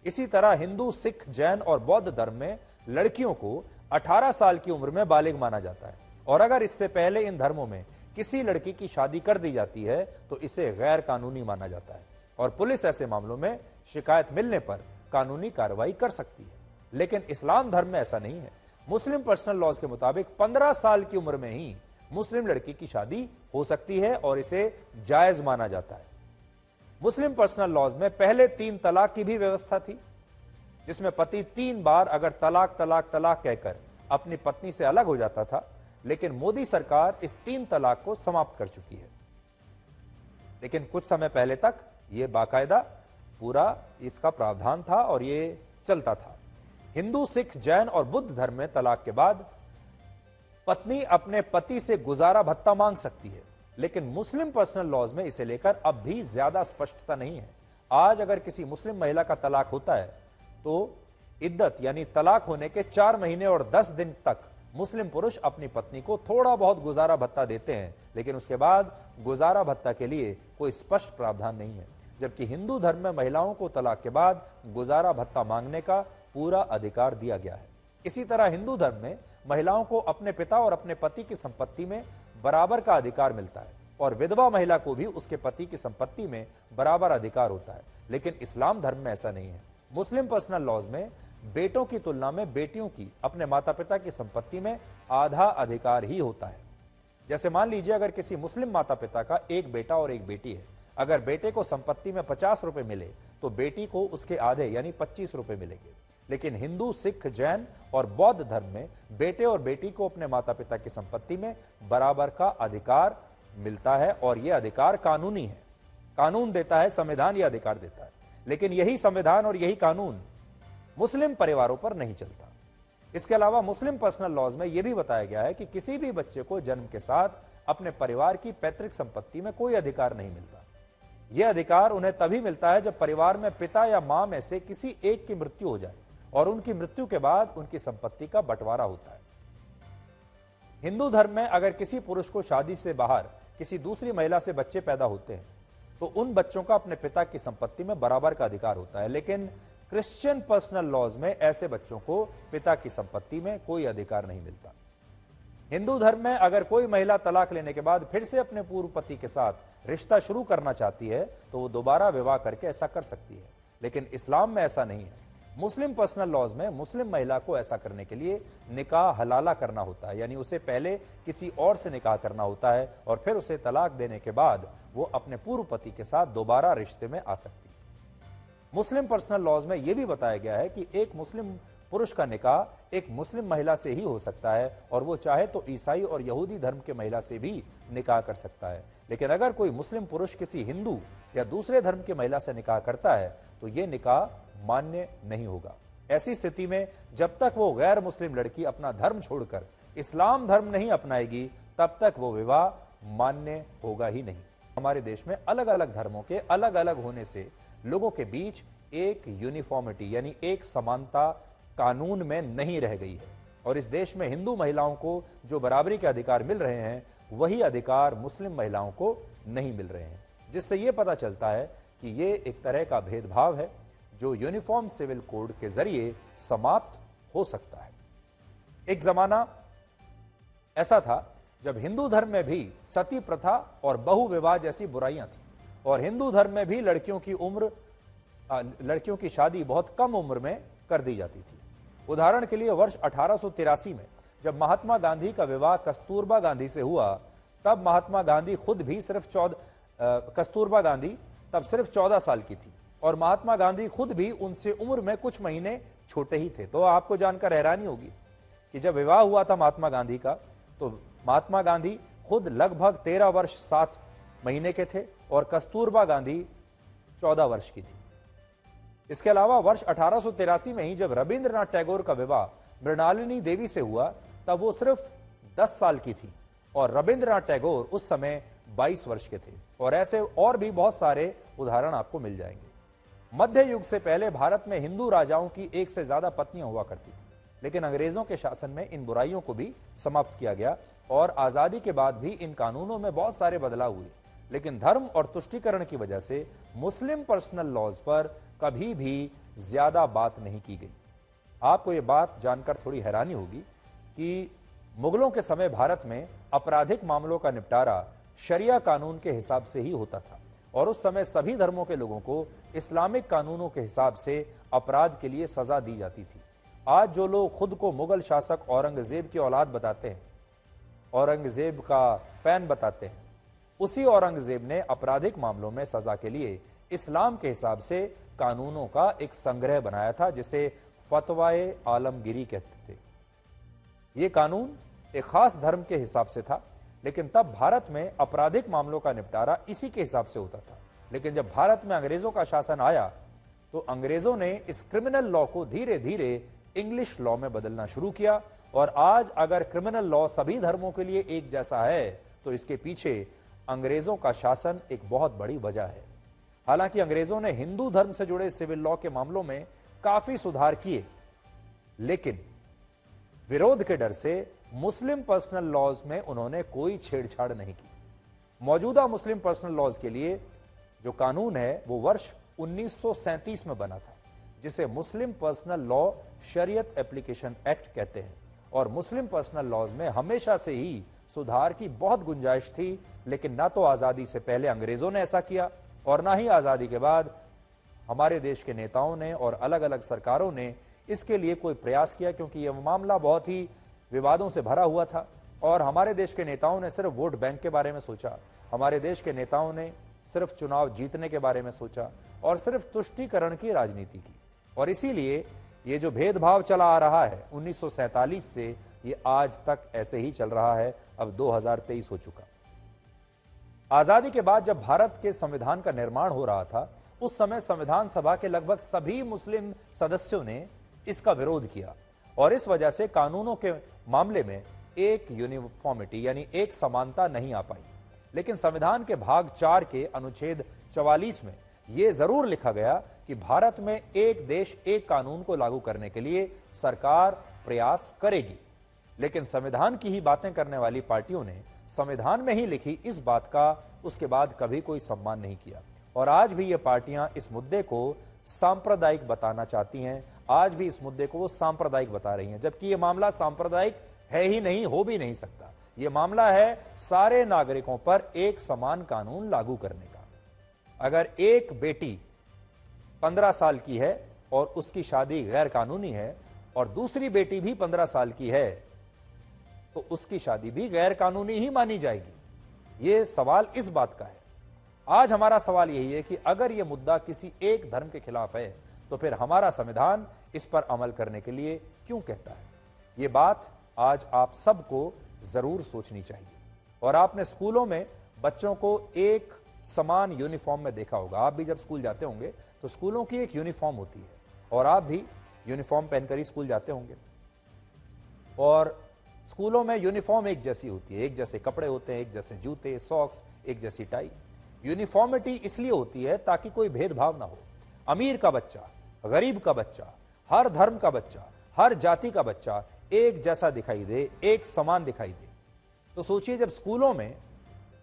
इसी तरह हिंदू, सिख, जैन और बौद्ध धर्म में लड़कियों को 18 साल की उम्र में बालिग माना जाता है, और अगर इससे पहले इन धर्मों में किसी लड़की की शादी कर दी जाती है तो इसे गैर कानूनी माना जाता है, और पुलिस ऐसे मामलों में शिकायत मिलने पर कानूनी कार्रवाई कर सकती है। लेकिन इस्लाम धर्म में ऐसा नहीं है। मुस्लिम पर्सनल लॉज के मुताबिक 15 साल की उम्र में ही मुस्लिम लड़की की शादी हो सकती है और इसे जायज माना जाता है। मुस्लिम पर्सनल लॉज में पहले 3 तलाक की भी व्यवस्था थी, जिसमें पति 3 बार अगर तलाक तलाक तलाक कहकर अपनी पत्नी से अलग हो जाता था, लेकिन मोदी सरकार इस 3 तलाक को समाप्त कर चुकी है। लेकिन कुछ समय पहले तक यह बाकायदा पूरा इसका प्रावधान था और यह चलता था। हिंदू, सिख, जैन और बुद्ध धर्म में तलाक के बाद पत्नी अपने पति से गुजारा भत्ता मांग सकती है, लेकिन मुस्लिम पर्सनल लॉज में इसे लेकर अब भी ज्यादा स्पष्टता नहीं है। आज अगर किसी मुस्लिम महिला का तलाक होता है तो इद्दत यानी तलाक होने के 4 महीने और 10 दिन तक मुस्लिम पुरुष अपनी पत्नी को थोड़ा बहुत गुजारा भत्ता देते हैं, लेकिन उसके बाद गुजारा भत्ता के लिए कोई स्पष्ट प्रावधान नहीं है। जबकि हिंदू धर्म में महिलाओं को तलाक के बाद गुजारा भत्ता मांगने का पूरा अधिकार दिया गया है। इसी तरह हिंदू धर्म में महिलाओं को अपने पिता और अपने पति की संपत्ति में बराबर का अधिकार मिलता है और विधवा महिला को भी उसके पति की संपत्ति में बराबर अधिकार होता है। लेकिन इस्लाम धर्म में ऐसा नहीं है। मुस्लिम पर्सनल लॉज में बेटों की तुलना में बेटियों की अपने माता पिता की संपत्ति में आधा अधिकार ही होता है। जैसे मान लीजिए अगर किसी मुस्लिम माता पिता का एक बेटा और एक बेटी है, अगर बेटे को संपत्ति में 50 रुपए मिले तो बेटी को उसके आधे यानी 25 रुपए मिलेंगे। लेकिन हिंदू, सिख, जैन और बौद्ध धर्म में बेटे और बेटी को अपने माता पिता की संपत्ति में बराबर का अधिकार मिलता है और यह अधिकार कानूनी है। कानून देता है, संविधान यह अधिकार देता है। लेकिन यही संविधान और यही कानून मुस्लिम परिवारों पर नहीं चलता। इसके अलावा मुस्लिम पर्सनल लॉज में यह भी बताया गया है कि किसी भी बच्चे को जन्म के साथ अपने परिवार की पैतृक संपत्ति में कोई अधिकार नहीं मिलता। यह अधिकार उन्हें तभी मिलता है जब परिवार में पिता या मां में से किसी एक की मृत्यु हो जाए और उनकी मृत्यु के बाद उनकी संपत्ति का बंटवारा होता है। हिंदू धर्म में अगर किसी पुरुष को शादी से बाहर किसी दूसरी महिला से बच्चे पैदा होते हैं तो उन बच्चों का अपने पिता की संपत्ति में बराबर का अधिकार होता है। लेकिन क्रिश्चियन पर्सनल लॉज में ऐसे बच्चों को पिता की संपत्ति में कोई अधिकार नहीं मिलता। हिंदू धर्म में अगर कोई महिला तलाक लेने के बाद फिर से अपने पूर्व पति के साथ रिश्ता शुरू करना चाहती है तो वो दोबारा विवाह करके ऐसा कर सकती है। लेकिन इस्लाम में ऐसा नहीं है। मुस्लिम पर्सनल लॉज में मुस्लिम महिला को ऐसा करने के लिए निकाह हलाला करना होता है, यानी उसे पहले किसी और से निकाह करना होता है और फिर उसे तलाक देने के बाद वो अपने पूर्व पति के साथ दोबारा रिश्ते में आ सकती है। मुस्लिम पर्सनल लॉज में यह भी बताया गया है कि एक मुस्लिम पुरुष का निकाह एक मुस्लिम महिला से ही हो सकता है और वो चाहे तो ईसाई और यहूदी धर्म के महिला से भी निकाह कर सकता है। लेकिन अगर कोई मुस्लिम पुरुष किसी हिंदू या दूसरे धर्म की महिला से निकाह करता है तो यह निकाह मान्य नहीं होगा। ऐसी स्थिति में जब तक वो गैर मुस्लिम लड़की अपना धर्म छोड़कर इस्लाम धर्म नहीं अपनाएगी तब तक वो विवाह मान्य होगा ही नहीं। हमारे देश में अलग अलग धर्मों के अलग अलग होने से लोगों के बीच एक यूनिफॉर्मिटी यानी एक समानता कानून में नहीं रह गई है और इस देश में हिंदू महिलाओं को जो बराबरी के अधिकार मिल रहे हैं वही अधिकार मुस्लिम महिलाओं को नहीं मिल रहे हैं, जिससे यह पता चलता है कि ये एक तरह का भेदभाव है जो यूनिफॉर्म सिविल कोड के जरिए समाप्त हो सकता है। एक जमाना ऐसा था जब हिंदू धर्म में भी सती प्रथा और बहु विवाह जैसी बुराइयां थी और हिंदू धर्म में भी लड़कियों की शादी बहुत कम उम्र में कर दी जाती थी। उदाहरण के लिए वर्ष 1883 में जब महात्मा गांधी का विवाह कस्तूरबा गांधी से हुआ तब महात्मा गांधी खुद भी कस्तूरबा गांधी तब सिर्फ 14 साल की थी और महात्मा गांधी खुद भी उनसे उम्र में कुछ महीने छोटे ही थे। तो आपको जानकर हैरानी होगी कि जब विवाह हुआ था महात्मा गांधी का तो महात्मा गांधी खुद लगभग 13 वर्ष 7 महीने के थे और कस्तूरबा गांधी 14 वर्ष की थी। इसके अलावा वर्ष 1883 में ही जब रविंद्रनाथ टैगोर का विवाह मृणालिनी देवी से हुआ तब वो सिर्फ 10 साल की थी और रविंद्रनाथ टैगोर उस समय 22 वर्ष के थे और ऐसे और भी बहुत सारे उदाहरण आपको मिल जाएंगे। मध्य युग से पहले भारत में हिंदू राजाओं की एक से ज्यादा पत्नियां हुआ करती थी, लेकिन अंग्रेजों के शासन में इन बुराइयों को भी समाप्त किया गया और आजादी के बाद भी इन कानूनों में बहुत सारे बदलाव हुए। लेकिन धर्म और तुष्टीकरण की वजह से मुस्लिम पर्सनल लॉज पर कभी भी ज्यादा बात नहीं की गई। आपको यह बात जानकर थोड़ी हैरानी होगी कि मुगलों के समय भारत में आपराधिक मामलों का निपटारा शरिया कानून के हिसाब से ही होता था और उस समय सभी धर्मों के लोगों को इस्लामिक कानूनों के हिसाब से अपराध के लिए सजा दी जाती थी। आज जो लोग खुद को मुगल शासक औरंगजेब की औलाद बताते हैं, औरंगजेब का फैन बताते हैं, उसी औरंगजेब ने आपराधिक मामलों में सजा के लिए इस्लाम के हिसाब से कानूनों का एक संग्रह बनाया था जिसे फतवाए आलमगिरी कहते थे। यह कानून एक खास धर्म के हिसाब से था, लेकिन तब भारत में आपराधिक मामलों का निपटारा इसी के हिसाब से होता था। लेकिन जब भारत में अंग्रेजों का शासन आया तो अंग्रेजों ने इस क्रिमिनल लॉ को धीरे धीरे इंग्लिश लॉ में बदलना शुरू किया और आज अगर क्रिमिनल लॉ सभी धर्मों के लिए एक जैसा है तो इसके पीछे अंग्रेजों का शासन एक बहुत बड़ी वजह है। हालांकि अंग्रेजों ने हिंदू धर्म से जुड़े सिविल लॉ के मामलों में काफी सुधार किए, लेकिन विरोध के डर से मुस्लिम पर्सनल लॉज में उन्होंने कोई छेड़छाड़ नहीं की। मौजूदा मुस्लिम पर्सनल लॉज के लिए जो कानून है वो वर्ष 1937 में बना था, जिसे मुस्लिम पर्सनल लॉ शरीयत एप्लीकेशन एक्ट कहते हैं। और मुस्लिम पर्सनल लॉज में हमेशा से ही सुधार की बहुत गुंजाइश थी, लेकिन ना तो आजादी से पहले अंग्रेजों ने ऐसा किया और ना ही आजादी के बाद हमारे देश के नेताओं ने और अलग अलग सरकारों ने इसके लिए कोई प्रयास किया, क्योंकि यह मामला बहुत ही विवादों से भरा हुआ था। और हमारे देश के नेताओं ने सिर्फ वोट बैंक के बारे में सोचा, हमारे देश के नेताओं ने सिर्फ चुनाव जीतने के बारे में सोचा और सिर्फ तुष्टीकरण की राजनीति की। और इसीलिए ये जो भेदभाव चला आ रहा है 1947 से, ये आज तक ऐसे ही चल रहा है। अब 2023 हो चुका। आजादी के बाद जब भारत के संविधान का निर्माण हो रहा था, उस समय संविधान सभा के लगभग सभी मुस्लिम सदस्यों ने इसका विरोध किया और इस वजह से कानूनों के मामले में एक यूनिफॉर्मिटी यानी एक समानता नहीं आ पाई। लेकिन संविधान के भाग 4 के अनुच्छेद 44 में यह जरूर लिखा गया कि भारत में एक देश एक कानून को लागू करने के लिए सरकार प्रयास करेगी। लेकिन संविधान की ही बातें करने वाली पार्टियों ने संविधान में ही लिखी इस बात का उसके बाद कभी कोई सम्मान नहीं किया। और आज भी ये पार्टियां इस मुद्दे को सांप्रदायिक बताना चाहती हैं, आज भी इस मुद्दे को वो सांप्रदायिक बता रही हैं, जबकि ये मामला सांप्रदायिक है ही नहीं, हो भी नहीं सकता। ये मामला है सारे नागरिकों पर एक समान कानून लागू करने का। अगर एक बेटी 15 साल की है और उसकी शादी गैर कानूनी है और दूसरी बेटी भी 15 साल की है, तो उसकी शादी भी गैर कानूनी ही मानी जाएगी। यह सवाल इस बात का है। आज हमारा सवाल यही है कि अगर यह मुद्दा किसी एक धर्म के खिलाफ है, तो फिर हमारा संविधान इस पर अमल करने के लिए क्यों कहता है? यह बात आज आप सबको जरूर सोचनी चाहिए। और आपने स्कूलों में बच्चों को एक समान यूनिफॉर्म में देखा होगा। आप भी जब स्कूल जाते होंगे तो स्कूलों की एक यूनिफॉर्म होती है और आप भी यूनिफॉर्म पहनकर ही स्कूल जाते होंगे। और स्कूलों में यूनिफॉर्म एक जैसी होती है, एक जैसे कपड़े होते हैं, एक जैसे जूते, सॉक्स, एक जैसी टाई। यूनिफॉर्मिटी इसलिए होती है ताकि कोई भेदभाव ना हो। अमीर का बच्चा, गरीब का बच्चा, हर धर्म का बच्चा, हर जाति का बच्चा एक जैसा दिखाई दे, एक समान दिखाई दे। तो सोचिए, जब स्कूलों में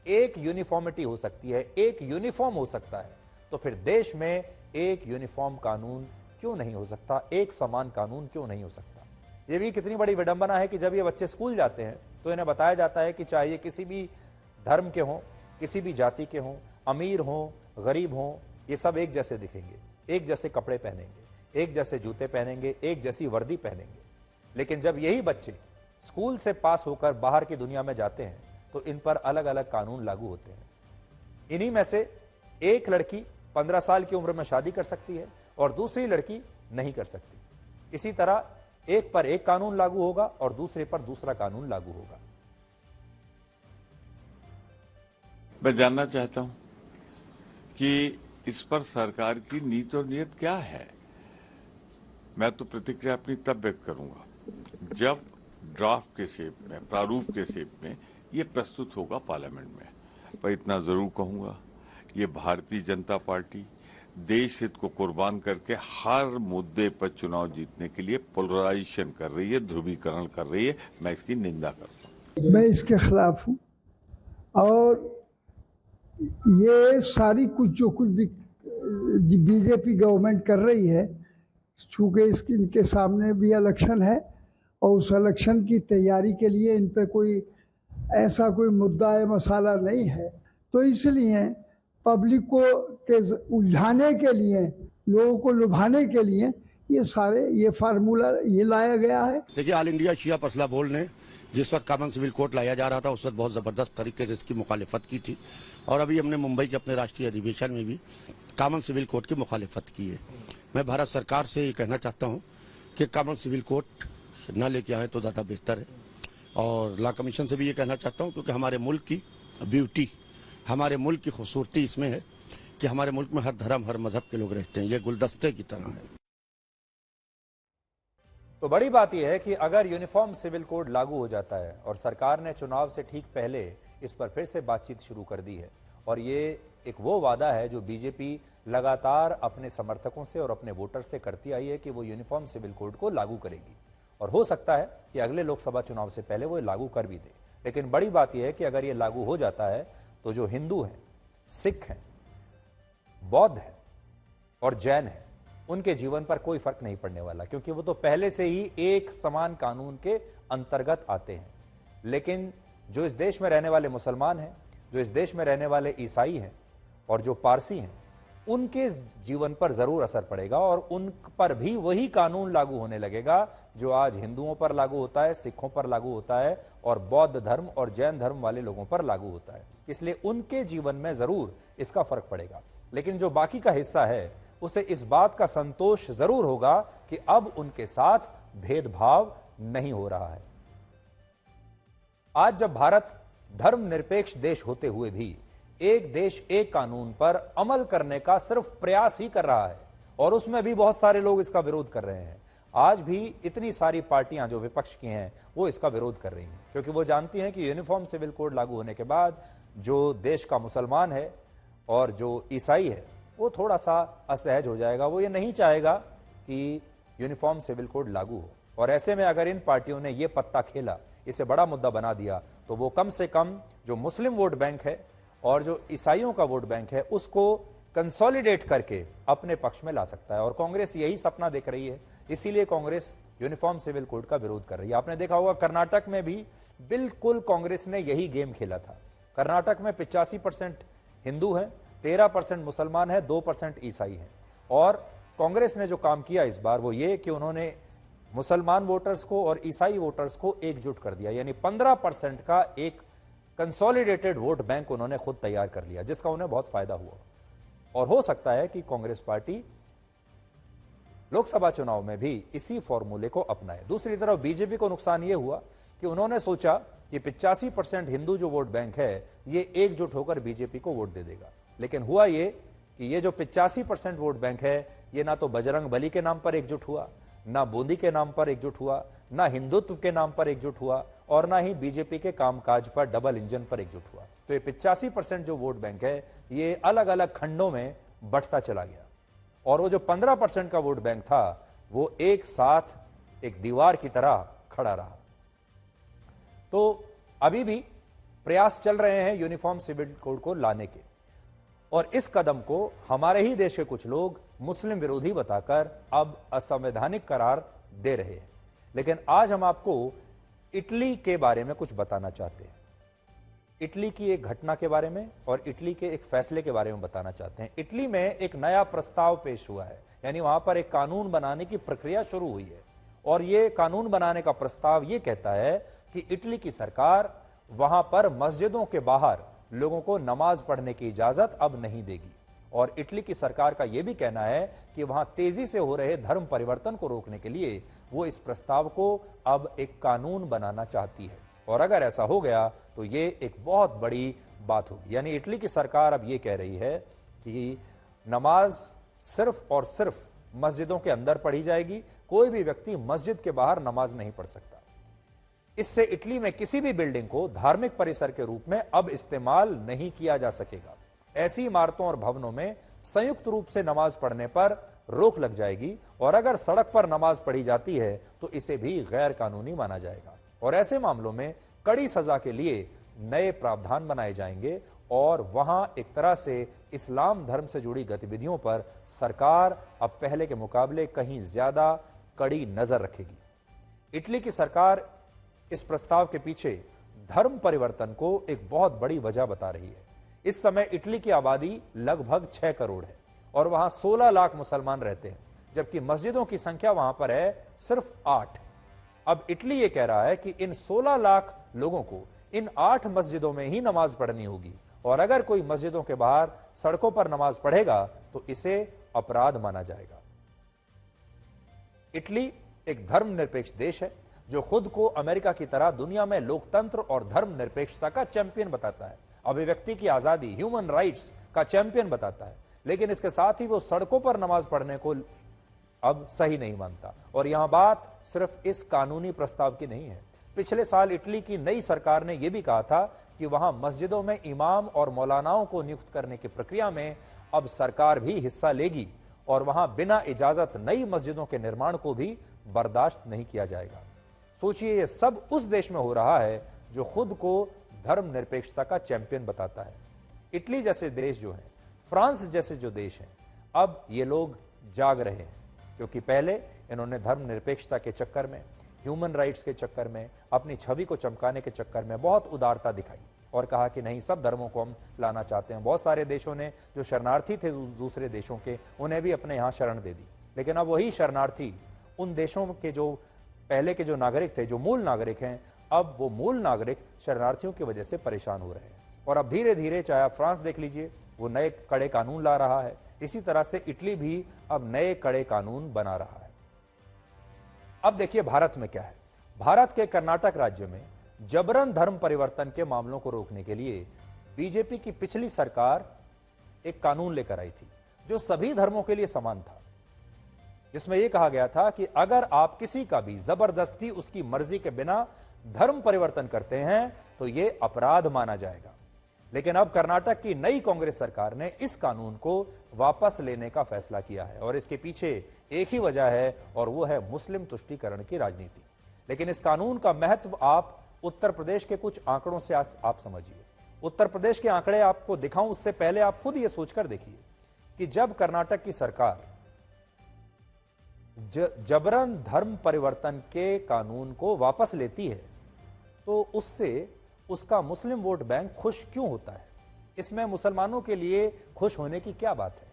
एक यूनिफॉर्मिटी हो सकती है, एक यूनिफॉर्म हो सकता है, तो फिर देश में एक यूनिफॉर्म कानून क्यों नहीं हो सकता, एक समान कानून क्यों नहीं हो सकता? यह भी कितनी बड़ी विडंबना है कि जब ये बच्चे स्कूल जाते हैं तो इन्हें बताया जाता है कि चाहे ये किसी भी धर्म के हों, किसी भी जाति के हों, अमीर हों, गरीब हों, ये सब एक जैसे दिखेंगे, एक जैसे कपड़े पहनेंगे, एक जैसे जूते पहनेंगे, एक जैसी वर्दी पहनेंगे। लेकिन जब यही बच्चे स्कूल से पास होकर बाहर की दुनिया में जाते हैं तो इन पर अलग अलग कानून लागू होते हैं। इन्हीं में से एक लड़की 15 साल की उम्र में शादी कर सकती है और दूसरी लड़की नहीं कर सकती। इसी तरह एक पर एक कानून लागू होगा और दूसरे पर दूसरा कानून लागू होगा। मैं जानना चाहता हूं कि इस पर सरकार की नीति और नीयत क्या है। मैं तो प्रतिक्रिया अपनी तब व्यक्त करूंगा जब ड्राफ्ट के शेप में, प्रारूप के शेप में ये प्रस्तुत होगा पार्लियामेंट में। पर इतना जरूर कहूंगा, ये भारतीय जनता पार्टी देश हित को कुर्बान करके हर मुद्दे पर चुनाव जीतने के लिए पोलराइजेशन कर रही है, ध्रुवीकरण कर रही है। मैं इसकी निंदा करता हूं। मैं इसके खिलाफ हूं और ये सारी कुछ जो कुछ भी बीजेपी गवर्नमेंट कर रही है, चूंकि इनके सामने भी इलेक्शन है और उस इलेक्शन की तैयारी के लिए इन पे कोई ऐसा कोई मुद्दा या मसाला नहीं है, तो इसलिए पब्लिक को के उलझाने के लिए, लोगों को लुभाने के लिए ये फार्मूला ये लाया गया है। देखिए, ऑल इंडिया शिया पसला बोर्ड ने जिस वक्त कॉमन सिविल कोड लाया जा रहा था उस वक्त बहुत ज़बरदस्त तरीके से इसकी मुखालिफत की थी और अभी हमने मुंबई के अपने राष्ट्रीय अधिवेशन में भी कॉमन सिविल कोड की मुखालिफत की है। मैं भारत सरकार से ये कहना चाहता हूँ कि कॉमन सिविल कोड न लेके आए तो ज़्यादा बेहतर है। और लॉ कमीशन से भी ये कहना चाहता हूँ, क्योंकि हमारे मुल्क की ब्यूटी, हमारे मुल्क की खूबसूरती इसमें है कि हमारे मुल्क में हर धर्म, हर मजहब के लोग रहते हैं। ये गुलदस्ते की तरह है। तो बड़ी बात यह है कि अगर यूनिफॉर्म सिविल कोड लागू हो जाता है और सरकार ने चुनाव से ठीक पहले इस पर फिर से बातचीत शुरू कर दी है, और ये एक वो वादा है जो बीजेपी लगातार अपने समर्थकों से और अपने वोटर से करती आई है कि वो यूनिफॉर्म सिविल कोड को लागू करेगी, और हो सकता है कि अगले लोकसभा चुनाव से पहले वो लागू कर भी दे। लेकिन बड़ी बात यह है कि अगर ये लागू हो जाता है तो जो हिंदू हैं, सिख हैं, बौद्ध हैं और जैन हैं, उनके जीवन पर कोई फर्क नहीं पड़ने वाला, क्योंकि वो तो पहले से ही एक समान कानून के अंतर्गत आते हैं। लेकिन जो इस देश में रहने वाले मुसलमान हैं, जो इस देश में रहने वाले ईसाई हैं और जो पारसी हैं, उनके जीवन पर जरूर असर पड़ेगा और उन पर भी वही कानून लागू होने लगेगा जो आज हिंदुओं पर लागू होता है, सिखों पर लागू होता है और बौद्ध धर्म और जैन धर्म वाले लोगों पर लागू होता है। इसलिए उनके जीवन में जरूर इसका फर्क पड़ेगा। लेकिन जो बाकी का हिस्सा है उसे इस बात का संतोष जरूर होगा कि अब उनके साथ भेदभाव नहीं हो रहा है। आज जब भारत धर्मनिरपेक्ष देश होते हुए भी एक देश एक कानून पर अमल करने का सिर्फ प्रयास ही कर रहा है और उसमें भी बहुत सारे लोग इसका विरोध कर रहे हैं, आज भी इतनी सारी पार्टियां जो विपक्ष की हैं वो इसका विरोध कर रही हैं, क्योंकि वो जानती हैं कि यूनिफॉर्म सिविल कोड लागू होने के बाद जो देश का मुसलमान है और जो ईसाई है वो थोड़ा सा असहज हो जाएगा। वो ये नहीं चाहेगा कि यूनिफॉर्म सिविल कोड लागू हो। और ऐसे में अगर इन पार्टियों ने ये पत्ता खेला, इसे बड़ा मुद्दा बना दिया, तो वो कम से कम जो मुस्लिम वोट बैंक है और जो ईसाइयों का वोट बैंक है उसको कंसोलिडेट करके अपने पक्ष में ला सकता है। और कांग्रेस यही सपना देख रही है, इसीलिए कांग्रेस यूनिफॉर्म सिविल कोड का विरोध कर रही है। आपने देखा होगा कर्नाटक में भी बिल्कुल कांग्रेस ने यही गेम खेला था। कर्नाटक में 85% हिंदू हैं, 13% मुसलमान है, 2% ईसाई हैं। और कांग्रेस ने जो काम किया इस बार वो ये कि उन्होंने मुसलमान वोटर्स को और ईसाई वोटर्स को एकजुट कर दिया, यानी 15% का एक कंसोलिडेटेड वोट बैंक उन्होंने खुद तैयार कर लिया, जिसका उन्हें बहुत फायदा हुआ। और हो सकता है कि कांग्रेस पार्टी लोकसभा चुनाव में भी इसी फॉर्मूले को अपनाए। दूसरी तरफ बीजेपी को नुकसान यह हुआ कि उन्होंने सोचा कि 85% हिंदू जो वोट बैंक है ये एकजुट होकर बीजेपी को वोट दे देगा। लेकिन हुआ ये कि ये जो 85% वोट बैंक है ये ना तो बजरंग बली के नाम पर एकजुट हुआ, ना बूंदी के नाम पर एकजुट हुआ, ना हिंदुत्व के नाम पर एकजुट हुआ और ना ही बीजेपी के कामकाज पर डबल इंजन पर एकजुट हुआ। तो ये 85% जो वोट बैंक है ये अलग अलग खंडों में बढ़ता चला गया और वो जो 15% का वोट बैंक था वो एक साथ एक दीवार की तरह खड़ा रहा। तो अभी भी प्रयास चल रहे हैं यूनिफॉर्म सिविल कोड को लाने के, और इस कदम को हमारे ही देश के कुछ लोग मुस्लिम विरोधी बताकर अब असंवैधानिक करार दे रहे हैं। लेकिन आज हम आपको इटली के बारे में कुछ बताना चाहते हैं, इटली की एक घटना के बारे में और इटली के एक फैसले के बारे में बताना चाहते हैं। इटली में एक नया प्रस्ताव पेश हुआ है, यानी वहां पर एक कानून बनाने की प्रक्रिया शुरू हुई है और ये कानून बनाने का प्रस्ताव ये कहता है कि इटली की सरकार वहां पर मस्जिदों के बाहर लोगों को नमाज पढ़ने की इजाजत अब नहीं देगी। और इटली की सरकार का यह भी कहना है कि वहां तेजी से हो रहे धर्म परिवर्तन को रोकने के लिए वो इस प्रस्ताव को अब एक कानून बनाना चाहती है। और अगर ऐसा हो गया तो ये एक बहुत बड़ी बात होगी। यानी इटली की सरकार अब ये कह रही है कि नमाज सिर्फ और सिर्फ मस्जिदों के अंदर पढ़ी जाएगी, कोई भी व्यक्ति मस्जिद के बाहर नमाज नहीं पढ़ सकता। इससे इटली में किसी भी बिल्डिंग को धार्मिक परिसर के रूप में अब इस्तेमाल नहीं किया जा सकेगा। ऐसी इमारतों और भवनों में संयुक्त रूप से नमाज पढ़ने पर रोक लग जाएगी और अगर सड़क पर नमाज पढ़ी जाती है तो इसे भी गैर कानूनी माना जाएगा। और ऐसे मामलों में कड़ी सजा के लिए नए प्रावधान बनाए जाएंगे और वहां एक तरह से इस्लाम धर्म से जुड़ी गतिविधियों पर सरकार अब पहले के मुकाबले कहीं ज्यादा कड़ी नजर रखेगी। इटली की सरकार इस प्रस्ताव के पीछे धर्म परिवर्तन को एक बहुत बड़ी वजह बता रही है। इस समय इटली की आबादी लगभग 6 करोड़ है और वहां 16 लाख मुसलमान रहते हैं, जबकि मस्जिदों की संख्या वहां पर है सिर्फ 8। अब इटली ये कह रहा है कि इन 16 लाख लोगों को इन 8 मस्जिदों में ही नमाज पढ़नी होगी और अगर कोई मस्जिदों के बाहर सड़कों पर नमाज पढ़ेगा तो इसे अपराध माना जाएगा। इटली एक धर्मनिरपेक्ष देश है जो खुद को अमेरिका की तरह दुनिया में लोकतंत्र और धर्मनिरपेक्षता का चैंपियन बताता है, अभिव्यक्ति की आजादी, ह्यूमन राइट्स का चैंपियन बताता है। लेकिन इसके साथ ही वो सड़कों पर नमाज पढ़ने को अब सही नहीं मानता। और यहां बात सिर्फ इस कानूनी प्रस्ताव की नहीं है। पिछले साल इटली की नई सरकार ने यह भी कहा था कि वहां मस्जिदों में इमाम और मौलानाओं को नियुक्त करने की प्रक्रिया में अब सरकार भी हिस्सा लेगी और वहां बिना इजाजत नई मस्जिदों के निर्माण को भी बर्दाश्त नहीं किया जाएगा। सोचिए, यह सब उस देश में हो रहा है जो खुद को धर्मनिरपेक्षता का चैंपियन बताता है। इटली जैसे देश जो है, फ्रांस जैसे जो देश हैं, अब ये लोग जाग रहे हैं। क्योंकि पहले इन्होंने धर्मनिरपेक्षता के चक्कर में, ह्यूमन राइट्स के चक्कर में, अपनी छवि को चमकाने के चक्कर में बहुत उदारता दिखाई और कहा कि नहीं, सब धर्मों को हम लाना चाहते हैं। बहुत सारे देशों ने जो शरणार्थी थे दूसरे देशों के, उन्हें भी अपने यहाँ शरण दे दी। लेकिन अब वही शरणार्थी उन देशों के जो पहले के जो नागरिक थे, जो मूल नागरिक हैं, अब वो मूल नागरिक शरणार्थियों की वजह से परेशान हो रहे हैं। और अब धीरे धीरे, चाहे आप फ्रांस देख लीजिए, वो नए कड़े कानून ला रहा है। इसी तरह से इटली भी अब नए कड़े कानून बना रहा है। अब देखिए भारत में क्या है। भारत के कर्नाटक राज्य में जबरन धर्म परिवर्तन के मामलों को रोकने के लिए बीजेपी की पिछली सरकार एक कानून लेकर आई थी जो सभी धर्मों के लिए समान था, जिसमें यह कहा गया था कि अगर आप किसी का भी जबरदस्ती उसकी मर्जी के बिना धर्म परिवर्तन करते हैं तो यह अपराध माना जाएगा। लेकिन अब कर्नाटक की नई कांग्रेस सरकार ने इस कानून को वापस लेने का फैसला किया है और इसके पीछे एक ही वजह है और वो है मुस्लिम तुष्टीकरण की राजनीति। लेकिन इस कानून का महत्व आप उत्तर प्रदेश के कुछ आंकड़ों से आप समझिए। उत्तर प्रदेश के आंकड़े आपको दिखाऊं उससे पहले आप खुद ये सोचकर देखिए कि जब कर्नाटक की सरकार जबरन धर्म परिवर्तन के कानून को वापस लेती है तो उससे उसका मुस्लिम वोट बैंक खुश क्यों होता है? इसमें मुसलमानों के लिए खुश होने की क्या बात है?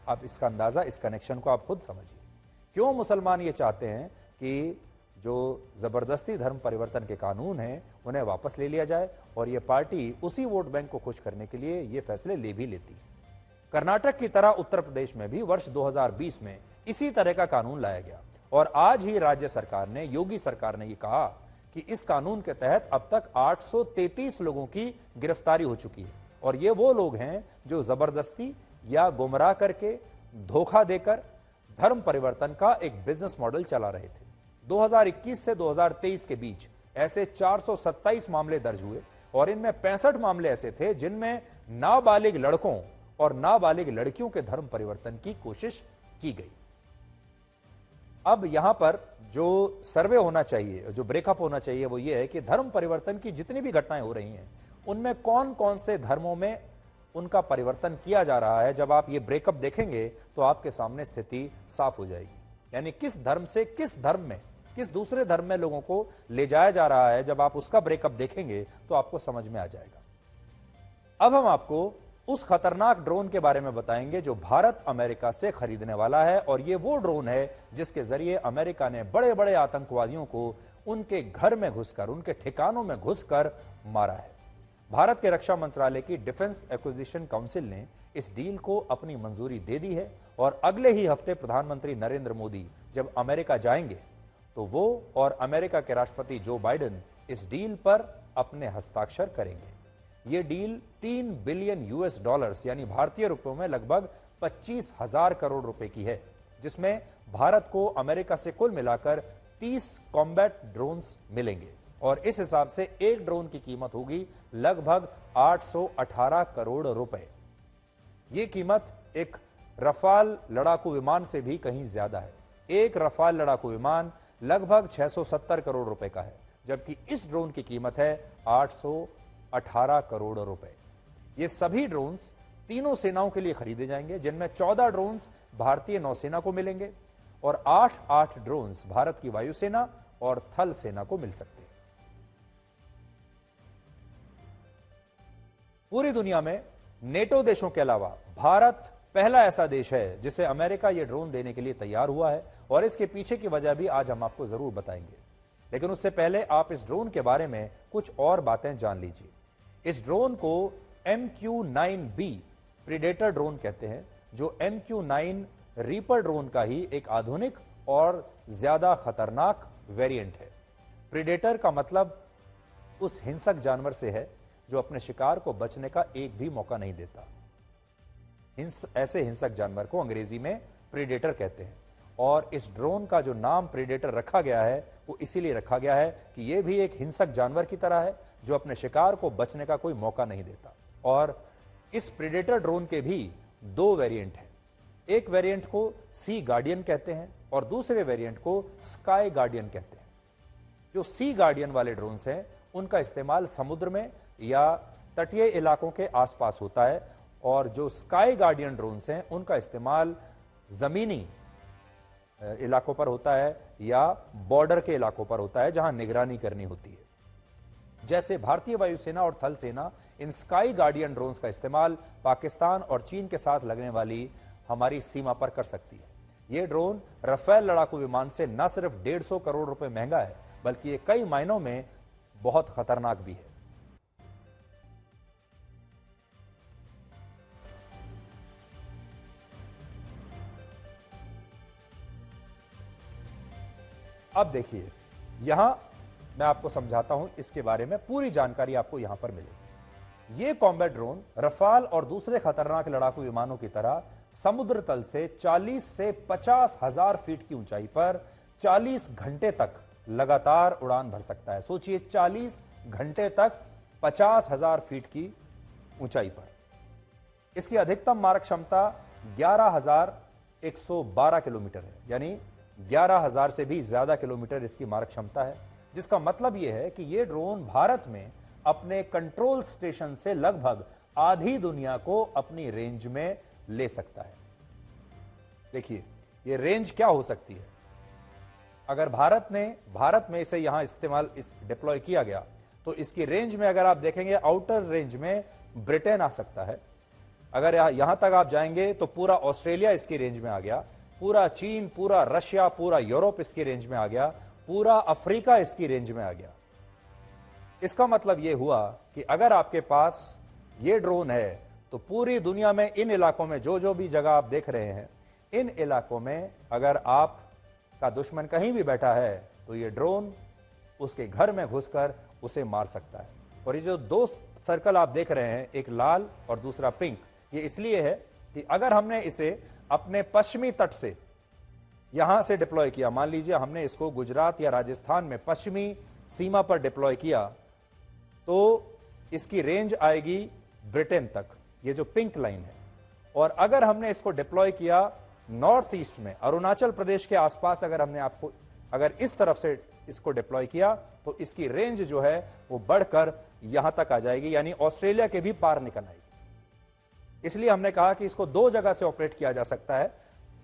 आप इसका अंदाजा, इस कनेक्शन को आप खुद समझिए। क्यों मुसलमान ये चाहते हैं कि जो जबरदस्ती धर्म परिवर्तन के कानून हैं उन्हें वापस ले लिया जाए और ये पार्टी उसी वोट बैंक को खुश करने के लिए ये फैसले ले भी लेती है। कर्नाटक की तरह उत्तर प्रदेश में भी वर्ष 2020 में इसी तरह का कानून लाया गया और आज ही राज्य सरकार ने, योगी सरकार ने ये कहा कि इस कानून के तहत अब तक 833 लोगों की गिरफ्तारी हो चुकी है और ये वो लोग हैं जो जबरदस्ती या गुमराह करके, धोखा देकर धर्म परिवर्तन का एक बिजनेस मॉडल चला रहे थे। 2021 से 2023 के बीच ऐसे 427 मामले दर्ज हुए और इनमें 65 मामले ऐसे थे जिनमें नाबालिग लड़कों और नाबालिग लड़कियों के धर्म परिवर्तन की कोशिश की गई। अब यहां पर जो सर्वे होना चाहिए, जो ब्रेकअप होना चाहिए, वो ये है कि धर्म परिवर्तन की जितनी भी घटनाएं हो रही हैं उनमें कौन कौन से धर्मों में उनका परिवर्तन किया जा रहा है। जब आप ये ब्रेकअप देखेंगे तो आपके सामने स्थिति साफ हो जाएगी, यानी किस धर्म से किस धर्म में, किस दूसरे धर्म में लोगों को ले जाया जा रहा है। जब आप उसका ब्रेकअप देखेंगे तो आपको समझ में आ जाएगा। अब हम आपको उस खतरनाक ड्रोन के बारे में बताएंगे जो भारत अमेरिका से खरीदने वाला है और ये वो ड्रोन है जिसके जरिए अमेरिका ने बड़े बड़े आतंकवादियों को उनके घर में घुसकर, उनके ठिकानों में घुसकर मारा है। भारत के रक्षा मंत्रालय की डिफेंस एक्विजिशन काउंसिल ने इस डील को अपनी मंजूरी दे दी है और अगले ही हफ्ते प्रधानमंत्री नरेंद्र मोदी जब अमेरिका जाएंगे तो वो और अमेरिका के राष्ट्रपति जो बाइडेन इस डील पर अपने हस्ताक्षर करेंगे। ये डील 3 बिलियन यूएस डॉलर्स यानी भारतीय रुपयों में लगभग 25,000 करोड़ रुपए की है, जिसमें भारत को अमेरिका से कुल मिलाकर 30 कॉम्बैट ड्रोन्स मिलेंगे और इस हिसाब से एक ड्रोन की कीमत होगी लगभग 818 करोड़ रुपए। यह कीमत एक रफाल लड़ाकू विमान से भी कहीं ज्यादा है। एक रफाल लड़ाकू विमान लगभग 670 करोड़ रुपए का है, जबकि इस ड्रोन की कीमत है 818 करोड़ रुपए। ये सभी ड्रोन्स तीनों सेनाओं के लिए खरीदे जाएंगे, जिनमें 14 ड्रोन्स भारतीय नौसेना को मिलेंगे और 8 ड्रोन्स भारत की वायुसेना और थल सेना को मिल सकते हैं। पूरी दुनिया में नेटो देशों के अलावा भारत पहला ऐसा देश है जिसे अमेरिका ये ड्रोन देने के लिए तैयार हुआ है और इसके पीछे की वजह भी आज हम आपको जरूर बताएंगे। लेकिन उससे पहले आप इस ड्रोन के बारे में कुछ और बातें जान लीजिए। इस ड्रोन को MQ-9B प्रीडेटर ड्रोन कहते हैं, जो MQ-9 रीपर ड्रोन का ही एक आधुनिक और ज्यादा खतरनाक वेरिएंट है। प्रीडेटर का मतलब उस हिंसक जानवर से है जो अपने शिकार को बचने का एक भी मौका नहीं देता। ऐसे हिंसक जानवर को अंग्रेजी में प्रीडेटर कहते हैं और इस ड्रोन का जो नाम प्रीडेटर रखा गया है वो इसीलिए रखा गया है कि यह भी एक हिंसक जानवर की तरह है जो अपने शिकार को बचने का कोई मौका नहीं देता। और इस प्रीडेटर ड्रोन के भी 2 वेरिएंट हैं। एक वेरिएंट को सी गार्डियन कहते हैं और दूसरे वेरिएंट को स्काई गार्डियन कहते हैं। जो सी गार्डियन वाले ड्रोन्स हैं उनका इस्तेमाल समुद्र में या तटीय इलाकों के आसपास होता है और जो स्काई गार्डियन ड्रोन्स हैं उनका इस्तेमाल जमीनी इलाकों पर होता है या बॉर्डर के इलाकों पर होता है जहां निगरानी करनी होती है। जैसे भारतीय वायुसेना और थल सेना इन स्काई गार्डियन ड्रोन्स का इस्तेमाल पाकिस्तान और चीन के साथ लगने वाली हमारी सीमा पर कर सकती है। यह ड्रोन राफेल लड़ाकू विमान से न सिर्फ 150 करोड़ रुपए महंगा है, बल्कि ये कई मायनों में बहुत खतरनाक भी है। अब देखिए, यहां मैं आपको समझाता हूं, इसके बारे में पूरी जानकारी आपको यहां पर मिलेगी। यह कॉम्बैट ड्रोन रफाल और दूसरे खतरनाक लड़ाकू विमानों की तरह समुद्र तल से 40 से 50 हजार फीट की ऊंचाई पर 40 घंटे तक लगातार उड़ान भर सकता है। सोचिए, 40 घंटे तक 50,000 फीट की ऊंचाई पर। इसकी अधिकतम मारक क्षमता 11,112 किलोमीटर है, यानी 11,000 से भी ज्यादा किलोमीटर इसकी मारक क्षमता है, जिसका मतलब यह है कि यह ड्रोन भारत में अपने कंट्रोल स्टेशन से लगभग आधी दुनिया को अपनी रेंज में ले सकता है। देखिए, यह रेंज क्या हो सकती है। अगर भारत में इसे यहां डिप्लॉय किया गया तो इसकी रेंज में अगर आप देखेंगे, आउटर रेंज में ब्रिटेन आ सकता है। अगर यहां तक आप जाएंगे तो पूरा ऑस्ट्रेलिया इसकी रेंज में आ गया, पूरा चीन, पूरा रशिया, पूरा यूरोप इसकी रेंज में आ गया, पूरा अफ्रीका इसकी रेंज में आ गया। इसका मतलब यह हुआ कि अगर आपके पास यह ड्रोन है तो पूरी दुनिया में इन इलाकों में जो भी जगह आप देख रहे हैं, इन इलाकों में अगर आपका दुश्मन कहीं भी बैठा है तो यह ड्रोन उसके घर में घुसकर उसे मार सकता है। और ये जो दो सर्कल आप देख रहे हैं, एक लाल और दूसरा पिंक, ये इसलिए है कि अगर हमने इसे अपने पश्चिमी तट से यहां से डिप्लॉय किया, मान लीजिए हमने इसको गुजरात या राजस्थान में पश्चिमी सीमा पर डिप्लॉय किया, तो इसकी रेंज आएगी ब्रिटेन तक, ये जो पिंक लाइन है। और अगर हमने इसको डिप्लॉय किया नॉर्थ ईस्ट में, अरुणाचल प्रदेश के आसपास, अगर इस तरफ से इसको डिप्लॉय किया तो इसकी रेंज जो है वो बढ़कर यहां तक आ जाएगी, यानी ऑस्ट्रेलिया के भी पार निकल आएगी। इसलिए हमने कहा कि इसको दो जगह से ऑपरेट किया जा सकता है,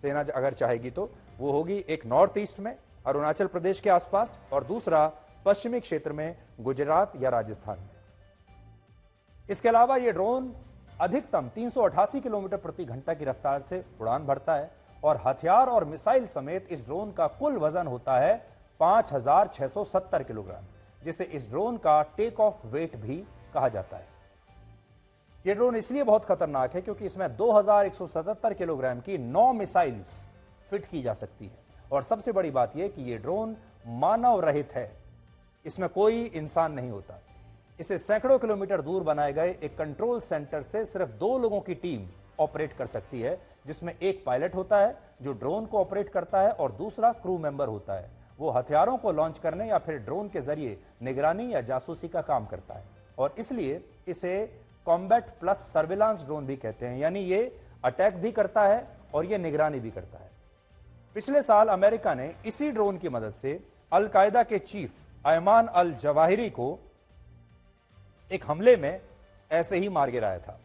सेना अगर चाहेगी तो। वो होगी एक नॉर्थ ईस्ट में अरुणाचल प्रदेश के आसपास, और दूसरा पश्चिमी क्षेत्र में गुजरात या राजस्थान में। इसके अलावा यह ड्रोन अधिकतम 388 किलोमीटर प्रति घंटा की रफ्तार से उड़ान भरता है, और हथियार और मिसाइल समेत इस ड्रोन का कुल वजन होता है 5,670 किलोग्राम, जिसे इस ड्रोन का टेक ऑफ वेट भी कहा जाता है। यह ड्रोन इसलिए बहुत खतरनाक है क्योंकि इसमें 2,177 किलोग्राम की 9 मिसाइल्स फिट की जा सकती है। और सबसे बड़ी बात यह कि यह ड्रोन मानव रहित है, इसमें कोई इंसान नहीं होता। इसे सैकड़ों किलोमीटर दूर बनाए गए एक कंट्रोल सेंटर से सिर्फ 2 लोगों की टीम ऑपरेट कर सकती है, जिसमें एक पायलट होता है जो ड्रोन को ऑपरेट करता है और दूसरा क्रू मेंबर होता है। वो हथियारों को लॉन्च करने या फिर ड्रोन के जरिए निगरानी या जासूसी का काम करता है, और इसलिए इसे कॉम्बैट प्लस सर्विलांस ड्रोन भी कहते हैं, यानी ये अटैक भी करता है और ये निगरानी भी करता है। पिछले साल अमेरिका ने इसी ड्रोन की मदद से अल-कायदा के चीफ अयमान अल जवाहिरी को एक हमले में ऐसे ही मार गिराया था।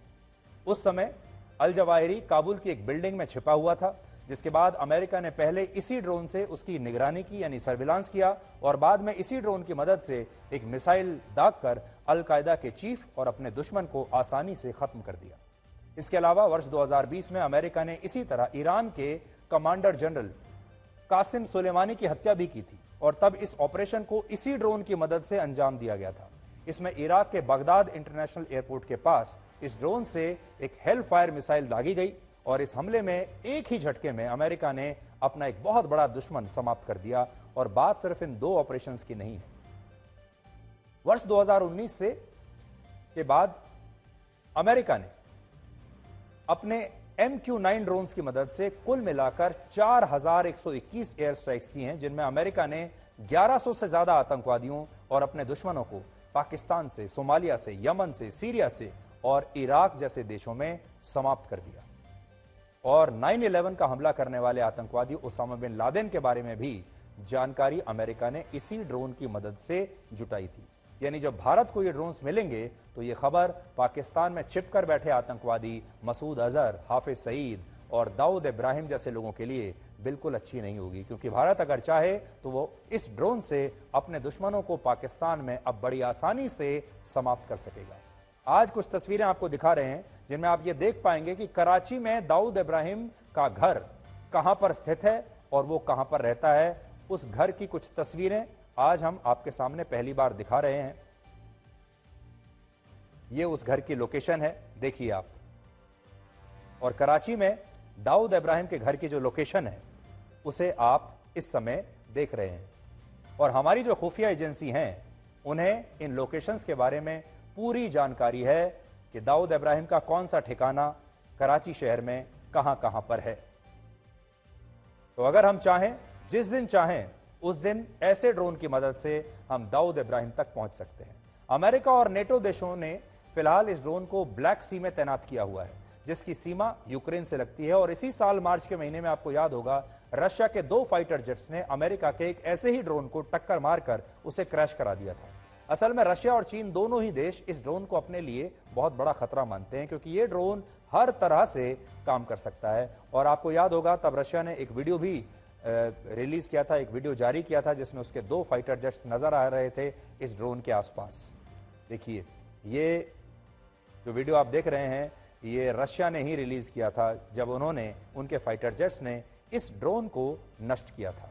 उस समय अल जवाहिरी काबुल की एक बिल्डिंग में छिपा हुआ था, जिसके बाद अमेरिका ने पहले इसी ड्रोन से उसकी निगरानी की, यानी सर्विलांस किया, और बाद में इसी ड्रोन की मदद से एक मिसाइल दागकर अल-कायदा के चीफ और अपने दुश्मन को आसानी से खत्म कर दिया। इसके अलावा वर्ष 2020 में अमेरिका ने इसी तरह ईरान के कमांडर जनरल कासिम सुलेमानी की हत्या भी की थी, और तब इस ऑपरेशन को इसी ड्रोन की मदद से अंजाम दिया गया था। इसमें इराक के बगदाद इंटरनेशनल एयरपोर्ट के पास इस ड्रोन से एक हेल फायर मिसाइल दागी गई, और इस हमले में एक ही झटके में अमेरिका ने अपना एक बहुत बड़ा दुश्मन समाप्त कर दिया। और बात सिर्फ इन 2 ऑपरेशंस की नहीं है। वर्ष 2019 के बाद अमेरिका ने अपने MQ-9 ड्रोन्स की मदद से कुल मिलाकर 4,121 एयर स्ट्राइक्स की हैं, जिनमें अमेरिका ने 1100 से ज्यादा आतंकवादियों और अपने दुश्मनों को पाकिस्तान से, सोमालिया से, यमन से, सीरिया से और इराक जैसे देशों में समाप्त कर दिया। और 9/11 का हमला करने वाले आतंकवादी ओसामा बिन लादेन के बारे में भी जानकारी अमेरिका ने इसी ड्रोन की मदद से जुटाई थी। यानी जब भारत को ये ड्रोन्स मिलेंगे तो ये खबर पाकिस्तान में छिपकर बैठे आतंकवादी मसूद अजहर, हाफिज सईद और दाऊद इब्राहिम जैसे लोगों के लिए बिल्कुल अच्छी नहीं होगी, क्योंकि भारत अगर चाहे तो वो इस ड्रोन से अपने दुश्मनों को पाकिस्तान में अब बड़ी आसानी से समाप्त कर सकेगा। आज कुछ तस्वीरें आपको दिखा रहे हैं जिनमें आप ये देख पाएंगे कि कराची में दाऊद इब्राहिम का घर कहां पर स्थित है और वो कहां पर रहता है। उस घर की कुछ तस्वीरें आज हम आपके सामने पहली बार दिखा रहे हैं। ये उस घर की लोकेशन है, देखिए आप। और कराची में दाऊद इब्राहिम के घर की जो लोकेशन है उसे आप इस समय देख रहे हैं। और हमारी जो खुफिया एजेंसी हैं उन्हें इन लोकेशंस के बारे में पूरी जानकारी है कि दाऊद इब्राहिम का कौन सा ठिकाना कराची शहर में कहां कहां पर है। तो अगर हम चाहें, जिस दिन चाहें उस दिन ऐसे ड्रोन की मदद से हम दाऊद इब्राहिम तक पहुंच सकते हैं। अमेरिका और नेटो देशों ने फिलहाल इस ड्रोन को ब्लैक सी में तैनात किया हुआ है, जिसकी सीमा यूक्रेन से लगती है। और इसी साल मार्च के महीने में आपको याद होगा, रशिया के 2 फाइटर जेट्स ने अमेरिका के एक ऐसे ही ड्रोन को टक्कर मारकर उसे क्रैश करा दिया था। असल में रशिया और चीन दोनों ही देश इस ड्रोन को अपने लिए बहुत बड़ा खतरा मानते हैं, क्योंकि ये ड्रोन हर तरह से काम कर सकता है। और आपको याद होगा, तब रशिया ने एक वीडियो भी रिलीज किया था, एक वीडियो जारी किया था जिसमें उसके 2 फाइटर जेट्स नजर आ रहे थे इस ड्रोन के आसपास। देखिए, ये जो वीडियो आप देख रहे हैं ये रशिया ने ही रिलीज किया था जब उन्होंने, उनके फाइटर जेट्स ने इस ड्रोन को नष्ट किया था।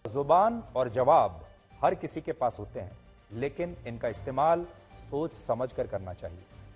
जुबान और जवाब हर किसी के पास होते हैं, लेकिन इनका इस्तेमाल सोच समझकर करना चाहिए।